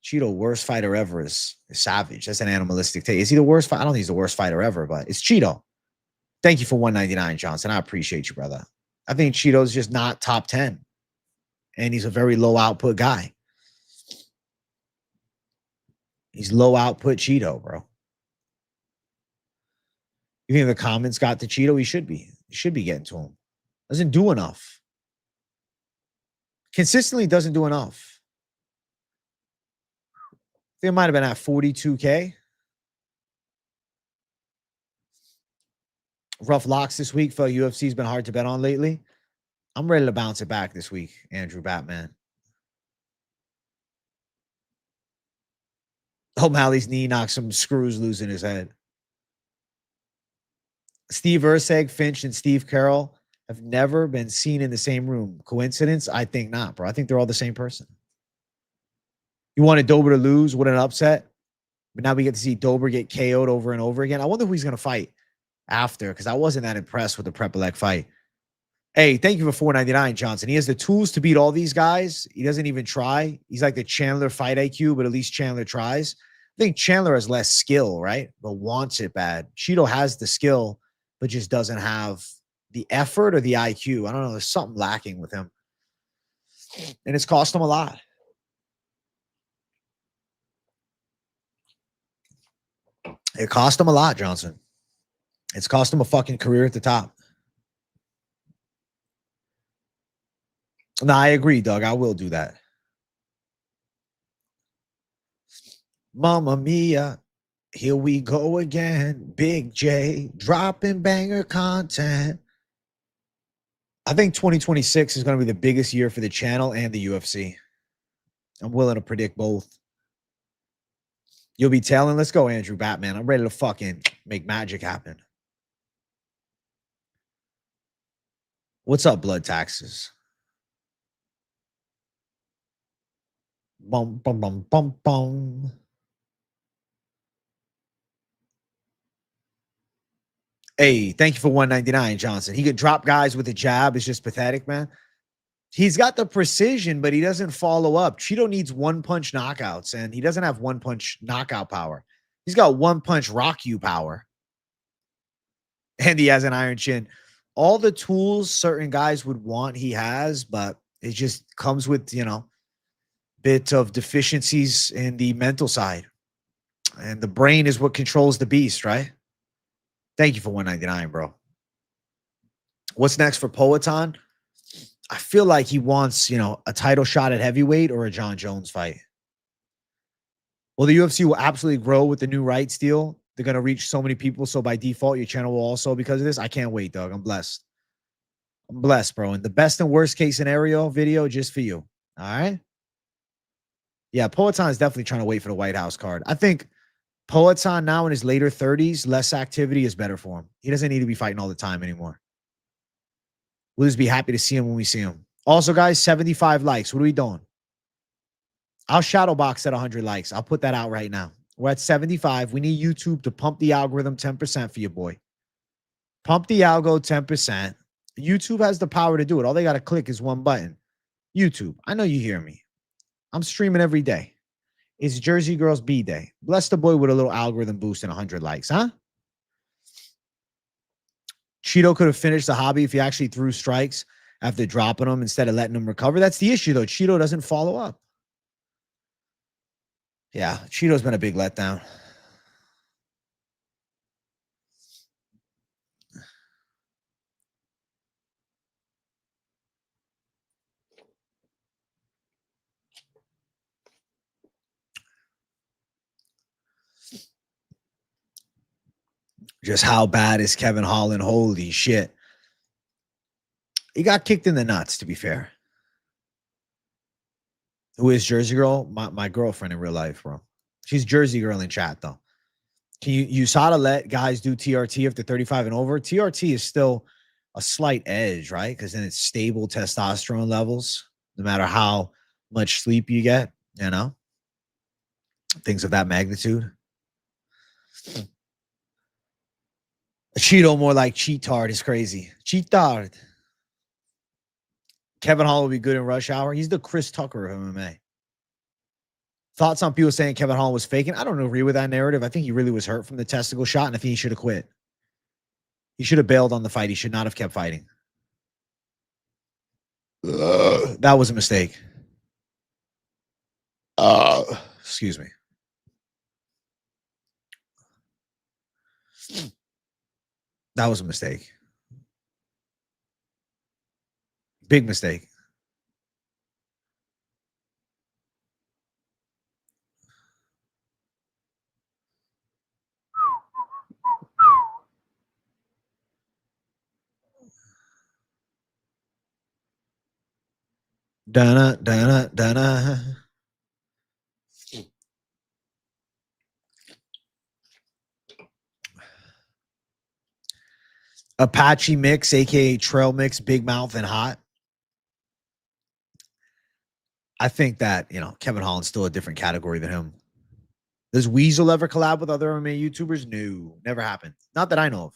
[SPEAKER 1] Cheeto, worst fighter ever is savage. That's an animalistic take. Is he the worst fighter? I don't think he's the worst fighter ever, but it's Cheeto. Thank you for 199, Johnson. I appreciate you, brother. I think Cheeto's just not top 10. And he's a very low output guy. He's low output Cheeto, bro. You think the comments got to Cheeto? He should be. He should be getting to him. Doesn't do enough. Consistently doesn't do enough. I think it might have been at 42K. Rough locks this week. Feel like UFC's been hard to bet on lately. I'm ready to bounce it back this week, Andrew Batman. O'Malley's knee knocks some screws loose in his head. Steve Urseg, Finch, and Steve Carroll have never been seen in the same room. Coincidence? I think not, bro. I think they're all the same person. You wanted Dober to lose? What an upset. But now we get to see Dober get KO'd over and over again. I wonder who he's going to fight after, because I wasn't that impressed with the Prepelec fight. Hey, thank you for 499, Johnson. He has the tools to beat all these guys. He doesn't even try. He's like the Chandler fight IQ, but at least Chandler tries. I think Chandler has less skill, right? But wants it bad. Cheeto has the skill, but just doesn't have the effort or the IQ. I don't know. There's something lacking with him. And it's cost him a lot. It cost him a lot, Johnson. It's cost him a fucking career at the top. No, I agree, Doug. I will do that. Mamma mia. Here we go again. Big J dropping banger content. I think 2026 is going to be the biggest year for the channel and the UFC. I'm willing to predict both. You'll be telling, let's go, Andrew Batman. I'm ready to fucking make magic happen. What's up, blood taxes? Bum, bum, bum, bum, bum. Hey, thank you for 199, Johnson. He could drop guys with a jab. It's just pathetic, man. He's got the precision, but he doesn't follow up. Cheeto needs one-punch knockouts, and he doesn't have one-punch knockout power. He's got one-punch rock you power. And he has an iron chin. All the tools certain guys would want, he has, but it just comes with, you know, bit of deficiencies in the mental side. And the brain is what controls the beast, right? Thank you for 199, bro. What's next for Poatan? I feel like he wants, you know, a title shot at heavyweight or a John Jones fight. Well, the UFC will absolutely grow with the new rights deal. They're going to reach so many people. So by default, your channel will also because of this. I can't wait, Doug. I'm blessed. I'm blessed, bro. And the best and worst case scenario video just for you. All right. Yeah, Poatan is definitely trying to wait for the White House card. I think Poatan now in his later 30s, less activity is better for him. He doesn't need to be fighting all the time anymore. We'll just be happy to see him when we see him. Also, guys, 75 likes. What are we doing? I'll shadow box at 100 likes. I'll put that out right now. We're at 75. We need YouTube to pump the algorithm 10% for you, boy. Pump the algo 10%. YouTube has the power to do it. All they got to click is one button. YouTube, I know you hear me. I'm streaming every day. It's Jersey Girls B-Day. Bless the boy with a little algorithm boost and 100 likes, huh? Cheeto could have finished the hobby if he actually threw strikes after dropping them instead of letting them recover. That's the issue, though. Cheeto doesn't follow up. Yeah, Cheeto's been a big letdown. Just how bad is Kevin Holland? Holy shit. He got kicked in the nuts, to be fair. Who is Jersey Girl? My girlfriend in real life, bro. She's Jersey Girl in chat, though. Can you saw to let guys do TRT if they're 35 and over? TRT is still a slight edge, right? Because then it's stable testosterone levels, no matter how much sleep you get, you know? Things of that magnitude. A Cheeto more like cheatard is crazy. Cheatard. Kevin Hall will be good in Rush Hour. He's the Chris Tucker of MMA. Thoughts on people saying Kevin Hall was faking? I don't agree with that narrative. I think he really was hurt from the testicle shot, and I think he should have quit. He should have bailed on the fight. He should not have kept fighting. That was a mistake. Excuse me. That was a mistake. Big mistake. Dana, Dana, Dana. Apache mix, aka trail mix, big mouth and hot. I think that, you know, Kevin Holland's still a different category than him. Does Weasel ever collab with other MMA YouTubers? No, never happened. Not that I know of.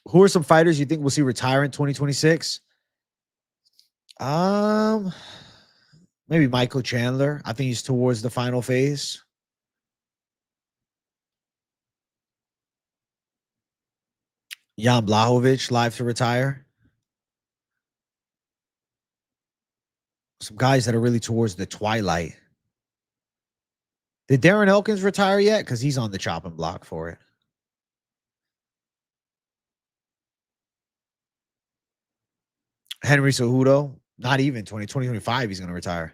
[SPEAKER 1] Who are some fighters you think we'll see retire in 2026? Maybe Michael Chandler. I think he's towards the final phase. Jan Blachowicz live to retire. Some guys that are really towards the twilight. Did Darren Elkins retire yet? Because he's on the chopping block for it. Henry Cejudo, not even 2025, he's going to retire.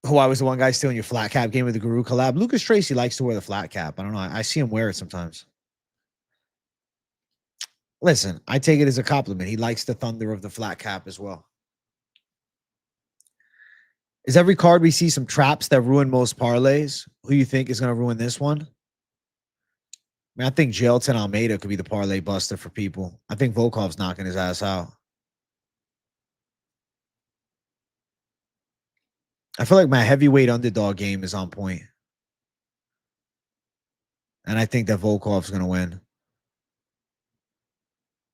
[SPEAKER 1] Who I was the one guy stealing your flat cap game with the Guru collab. Lucas Tracy likes to wear the flat cap. I don't know. I see him wear it sometimes. Listen, I take it as a compliment. He likes the thunder of the flat cap as well. Is every card we see some traps that ruin most parlays? Who you think is going to ruin this one? I mean, I think Jailton Almeida could be the parlay buster for people. I think Volkov's knocking his ass out. I feel like my heavyweight underdog game is on point. And I think that Volkov's going to win.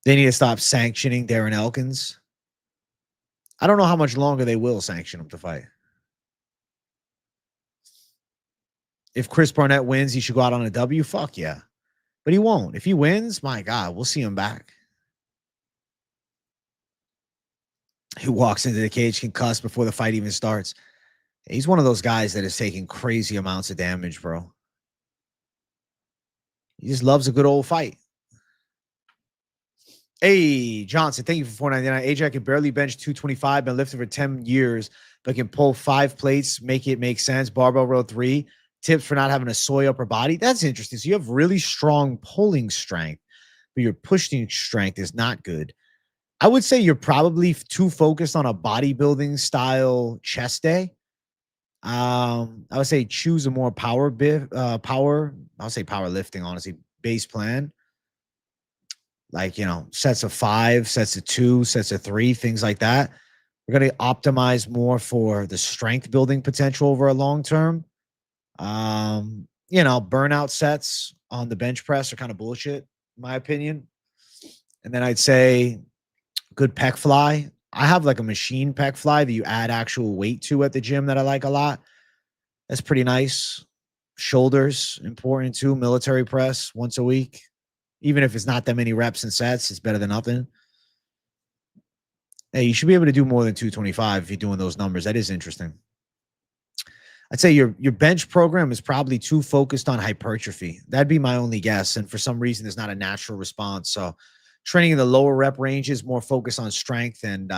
[SPEAKER 1] They need to stop sanctioning Darren Elkins. I don't know how much longer they will sanction him to fight. If Chris Barnett wins, he should go out on a W. Fuck yeah. But he won't. If he wins, my God, we'll see him back. He walks into the cage concussed before the fight even starts. He's one of those guys that is taking crazy amounts of damage, bro. He just loves a good old fight. Hey, Johnson, thank you for $4.99. AJ can barely bench 225, been lifting for 10 years, but can pull 5 plates, make it make sense. Barbell row 3. Tips for not having a soy upper body. That's interesting. So you have really strong pulling strength, but your pushing strength is not good. I would say you're probably too focused on a bodybuilding style chest day. I would say choose a more power. I'll say powerlifting, honestly, base plan. Like, you know, sets of 5, sets of 2, sets of 3, things like that. We're going to optimize more for the strength building potential over a long term. You know, burnout sets on the bench press are kind of bullshit, in my opinion. And then I'd say good pec fly. I have like a machine pec fly that you add actual weight to at the gym that I like a lot. That's pretty nice. Shoulders, important too. Military press once a week. Even if it's not that many reps and sets, it's better than nothing. Hey, you should be able to do more than 225 if you're doing those numbers. That is interesting. I'd say your bench program is probably too focused on hypertrophy. That'd be my only guess. And for some reason, there's not a natural response. So training in the lower rep ranges, more focused on strength and,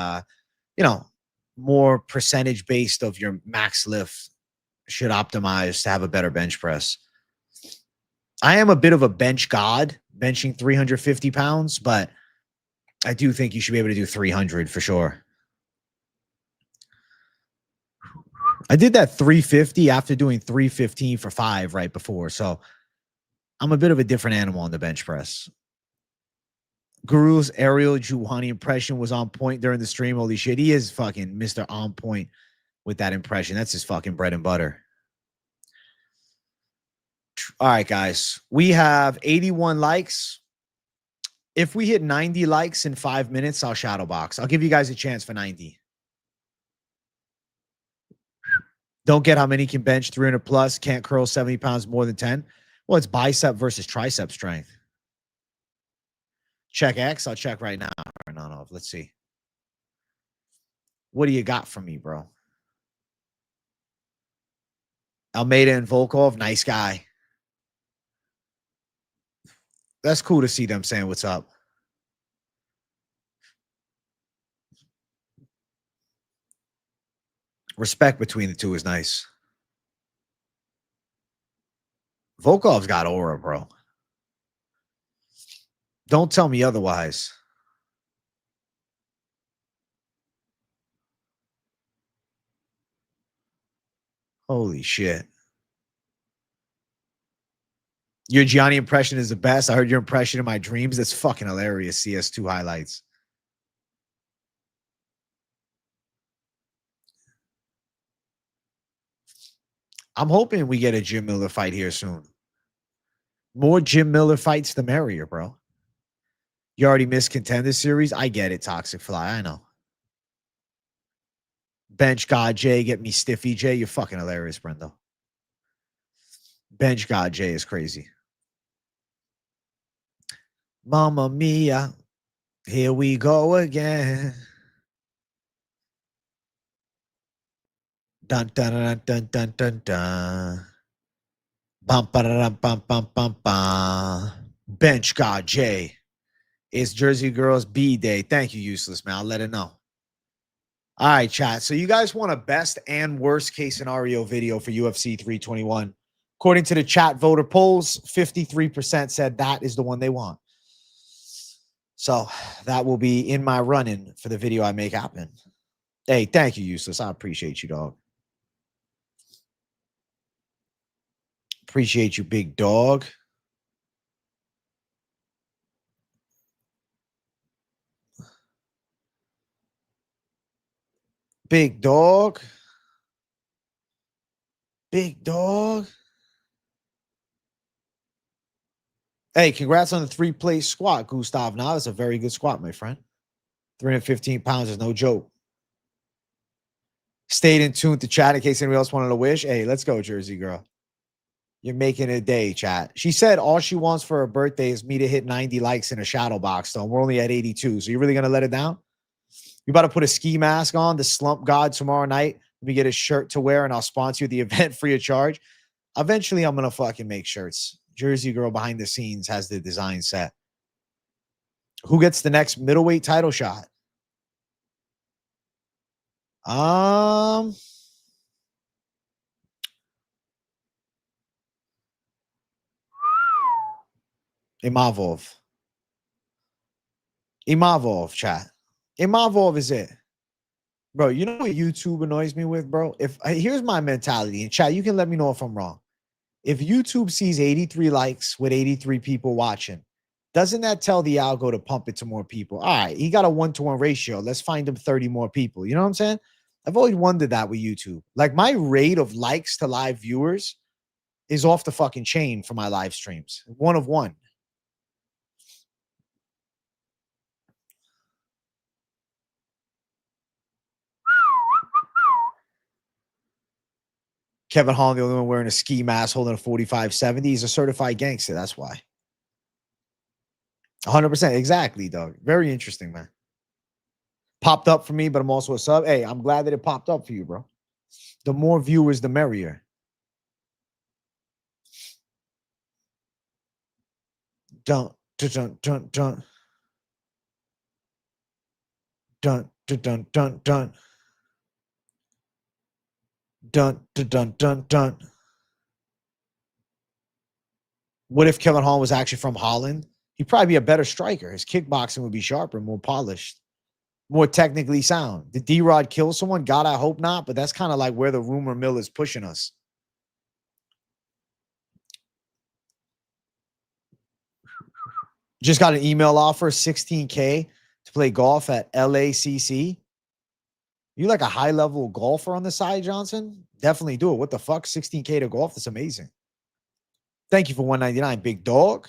[SPEAKER 1] you know, more percentage based of your max lift should optimize to have a better bench press. I am a bit of a bench god, benching 350 pounds, but I do think you should be able to do 300 for sure. I did that 350 after doing 315 for 5 right before. So I'm a bit of a different animal on the bench press. Guru's aerial Juhani impression was on point during the stream. Holy shit. He is fucking Mr. On point with that impression. That's his fucking bread and butter. All right, guys. We have 81 likes. If we hit 90 likes in 5 minutes, I'll shadow box. I'll give you guys a chance for 90. Don't get how many can bench 300 plus, can't curl 70 pounds more than 10. Well, it's bicep versus tricep strength. Check X. I'll check right now. No. Let's see. What do you got from me, bro? Almeida and Volkov, nice guy. That's cool to see them saying what's up. Respect between the two is nice. Volkov's got aura, bro. Don't tell me otherwise. Holy shit. Your Gianni impression is the best. I heard your impression in my dreams. That's fucking hilarious. CS2 highlights. I'm hoping we get a Jim Miller fight here soon. More Jim Miller fights, the merrier, bro. You already missed Contender Series. I get it, Toxic Fly. I know. Bench God J, get me Stiffy J. You're fucking hilarious, Brendo. Bench God J is crazy. Mamma mia. Here we go again. Dun dun dun dun dun dun dun. Bum ba bum bum bum bum. Bench God J. It's Jersey Girls B Day. Thank you, Useless, man. I'll let it know. All right, chat. So you guys want a best and worst case scenario video for UFC 321. According to the chat voter polls, 53% said that is the one they want. So that will be in my running for the video I make happen. Hey, thank you, Useless. I appreciate you, dog. Appreciate you, big dog. Big dog. Big dog. Hey, congrats on the 3-plate squat, Gustav. Now that's a very good squat, my friend. 315 pounds is no joke. Stayed in tune to chat in case anybody else wanted to wish. Hey, let's go, Jersey girl. You're making it a day, chat. She said all she wants for her birthday is me to hit 90 likes in a shadow box, though. We're only at 82. So you're really going to let it down? You about to put a ski mask on, the slump god tomorrow night. Let me get a shirt to wear and I'll sponsor you the event free of charge. Eventually, I'm going to fucking make shirts. Jersey girl behind the scenes has the design set. Who gets the next middleweight title shot? Imavov. Imavov, chat. Imavov is it. Bro, you know what YouTube annoys me with, bro? Here's my mentality. And chat, you can let me know if I'm wrong. If YouTube sees 83 likes with 83 people watching, doesn't that tell the algo to pump it to more people? All right, he got a 1-to-1 ratio. Let's find him 30 more people. You know what I'm saying? I've always wondered that with YouTube. Like, my rate of likes to live viewers is off the fucking chain for my live streams. 1 of 1. Kevin Holland, the only one wearing a ski mask, holding a 45-70. He's a certified gangster. That's why. 100%. Exactly, Doug. Very interesting, man. Popped up for me, but I'm also a sub. Hey, I'm glad that it popped up for you, bro. The more viewers, the merrier. Dun, dun, dun, dun, dun. Dun, dun, dun, dun, dun. Dun, dun, dun, dun, dun. What if Kevin Holland was actually from Holland? He'd probably be a better striker. His kickboxing would be sharper, more polished, more technically sound. Did D-Rod kill someone? God, I hope not, but that's kind of like where the rumor mill is pushing us. Just got an email offer, $16K to play golf at LACC. You like a high-level golfer on the side, Johnson? Definitely do it. What the fuck? $16K to golf? That's amazing. Thank you for $199, big dog.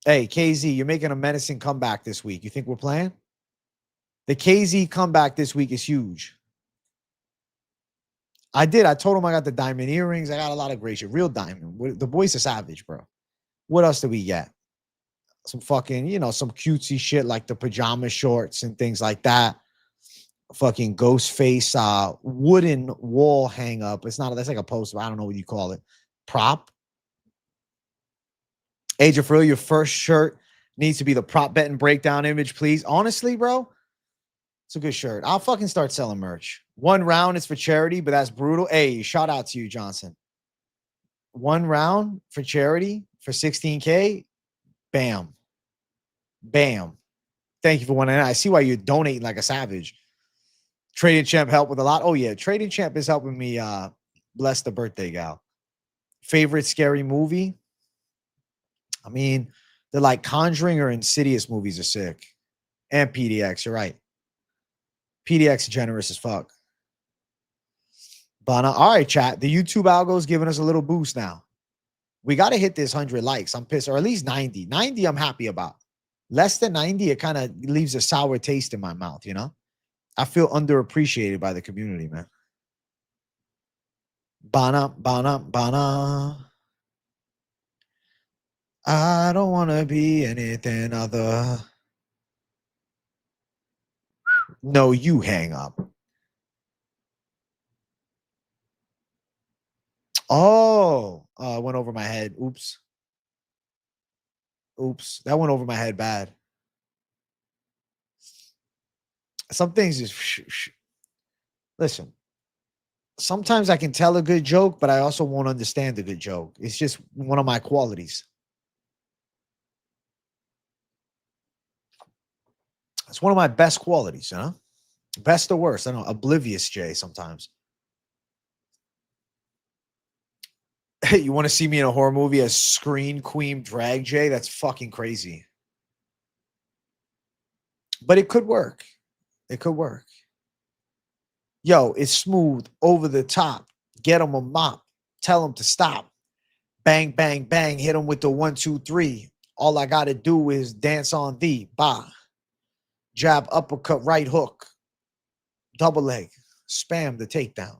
[SPEAKER 1] Hey, KZ, you're making a menacing comeback this week. You think we're playing? The KZ comeback this week is huge. I did. I told him I got the diamond earrings. I got a lot of great shit. Real diamond. The boy's a savage, bro. What else did we get? Some fucking, some cutesy shit like the pajama shorts and things like that. Fucking ghost face, wooden wall hang up. That's like a poster. I don't know what you call it. Prop. Age of Real, your first shirt needs to be the prop betting breakdown image, please. Honestly, bro, it's a good shirt. I'll fucking start selling merch. 1 round is for charity, but that's brutal. Hey, shout out to you, Johnson. 1 round for charity for $16K. Bam. Bam. Thank you for one. I see why you're donating like a savage. Trading Champ helped with a lot. Oh, yeah. Trading Champ is helping me bless the birthday gal. Favorite scary movie? I mean, they're like Conjuring or Insidious movies are sick. And PDX, you're right. PDX generous as fuck. But all right, chat. The YouTube algo is giving us a little boost now. We got to hit this 100 likes. I'm pissed. Or at least 90. 90 I'm happy about. Less than 90, it kind of leaves a sour taste in my mouth, I feel underappreciated by the community, man. Bana, bana, bana. I don't want to be anything other. No, you hang up. Oh, it went over my head. Oops. Oops. That went over my head bad. Some things is... Listen. Sometimes I can tell a good joke, but I also won't understand a good joke. It's just one of my qualities. It's one of my best qualities, Best or worst. I don't know. Oblivious Jay sometimes. Hey, you want to see me in a horror movie as Screen Queen Drag Jay? That's fucking crazy. But it could work. It could work. Yo, it's smooth, over the top. Get him a mop. Tell him to stop. Bang, bang, bang. Hit him with the 1, 2, 3. All I got to do is dance on thee. Bah. Jab, uppercut, right hook. Double leg. Spam the takedown.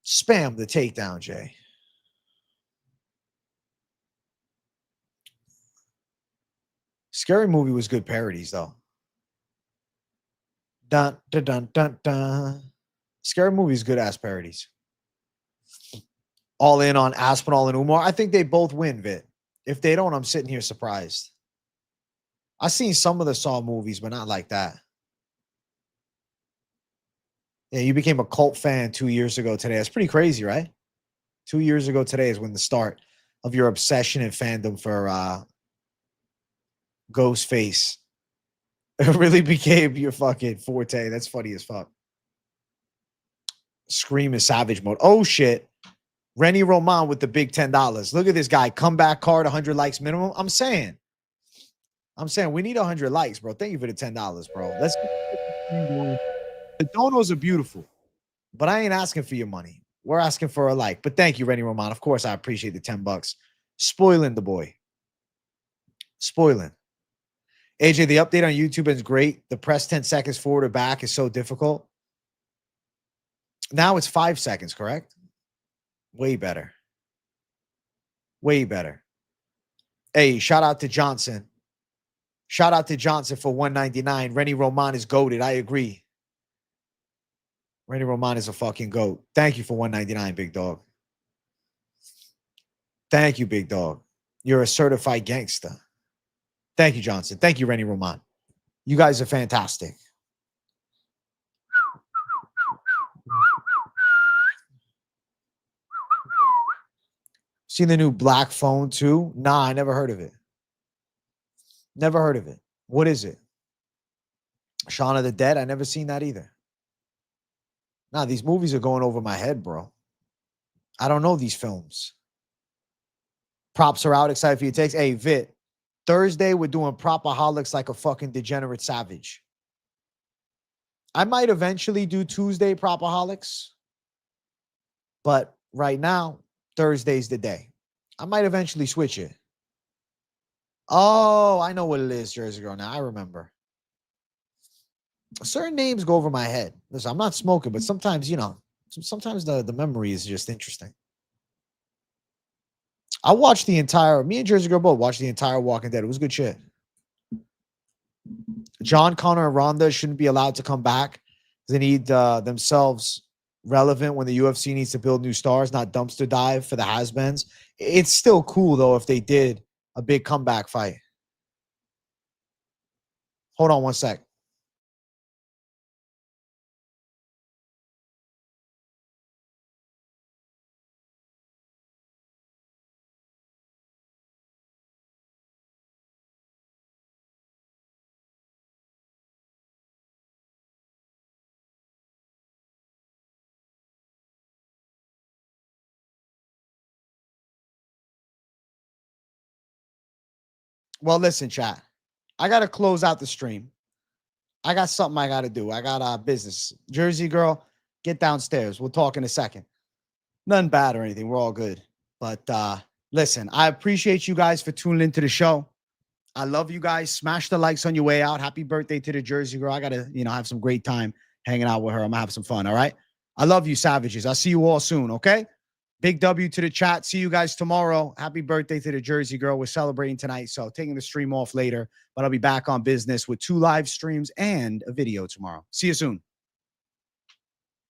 [SPEAKER 1] Spam the takedown, Jay. Scary Movie was good parodies, though. Dun, dun, dun, dun, dun. Scary Movie is good ass parodies. All in on Aspinall and Umar. I think they both win, Vit. If they don't, I'm sitting here surprised. I've seen some of the Saw movies, but not like that. Yeah, you became a cult fan 2 years ago today. That's pretty crazy, right? 2 years ago today is when the start of your obsession and fandom for Ghostface it really became your fucking forte. That's funny as fuck. Scream is savage mode. Oh, shit. Rennie Roman with the big $10. Look at this guy. Comeback card, 100 likes minimum. I'm saying we need 100 likes, bro. Thank you for the $10, bro. Let's get the donos are beautiful, but I ain't asking for your money. We're asking for a like. But thank you, Rennie Roman. Of course, I appreciate the $10. Spoiling the boy. Spoiling. AJ, the update on YouTube is great. The press 10 seconds forward or back is so difficult. Now it's 5 seconds, correct? Way better. Way better. Hey, shout out to Johnson. Shout out to Johnson for $199. Rennie Roman is goated. I agree. Rennie Roman is a fucking goat. Thank you for $199, big dog. Thank you, big dog. You're a certified gangster. Thank you, Johnson. Thank you, Rennie Roman. You guys are fantastic. Seen the new Black Phone too? Nah, I never heard of it. Never heard of it. What is it? Shaun of the Dead? I never seen that either. Nah, these movies are going over my head, bro. I don't know these films. Props are out. Excited for your takes. Hey, Vit. Thursday, we're doing Propaholics like a fucking degenerate savage. I might eventually do Tuesday Propaholics. But right now, Thursday's the day. I might eventually switch it. Oh, I know what it is, Jersey Girl. Now I remember. Certain names go over my head. Listen, I'm not smoking, but sometimes, sometimes the memory is just interesting. I watched the entire, me and Jersey Girl both watched the entire Walking Dead. It was good shit. John Connor and Ronda shouldn't be allowed to come back. They need themselves relevant when the UFC needs to build new stars, not dumpster dive for the has-beens. It's still cool, though, if they did a big comeback fight. Hold on one sec. Well, listen, chat. I got to close out the stream. I got something I got to do. I got business. Jersey Girl, get downstairs. We'll talk in a second. Nothing bad or anything. We're all good. But listen, I appreciate you guys for tuning into the show. I love you guys. Smash the likes on your way out. Happy birthday to the Jersey Girl. I got to, have some great time hanging out with her. I'm going to have some fun, all right? I love you, savages. I'll see you all soon, okay? Big W to the chat. See you guys tomorrow. Happy birthday to the Jersey Girl. We're celebrating tonight, so taking the stream off later. But I'll be back on business with 2 live streams and a video tomorrow. See you soon.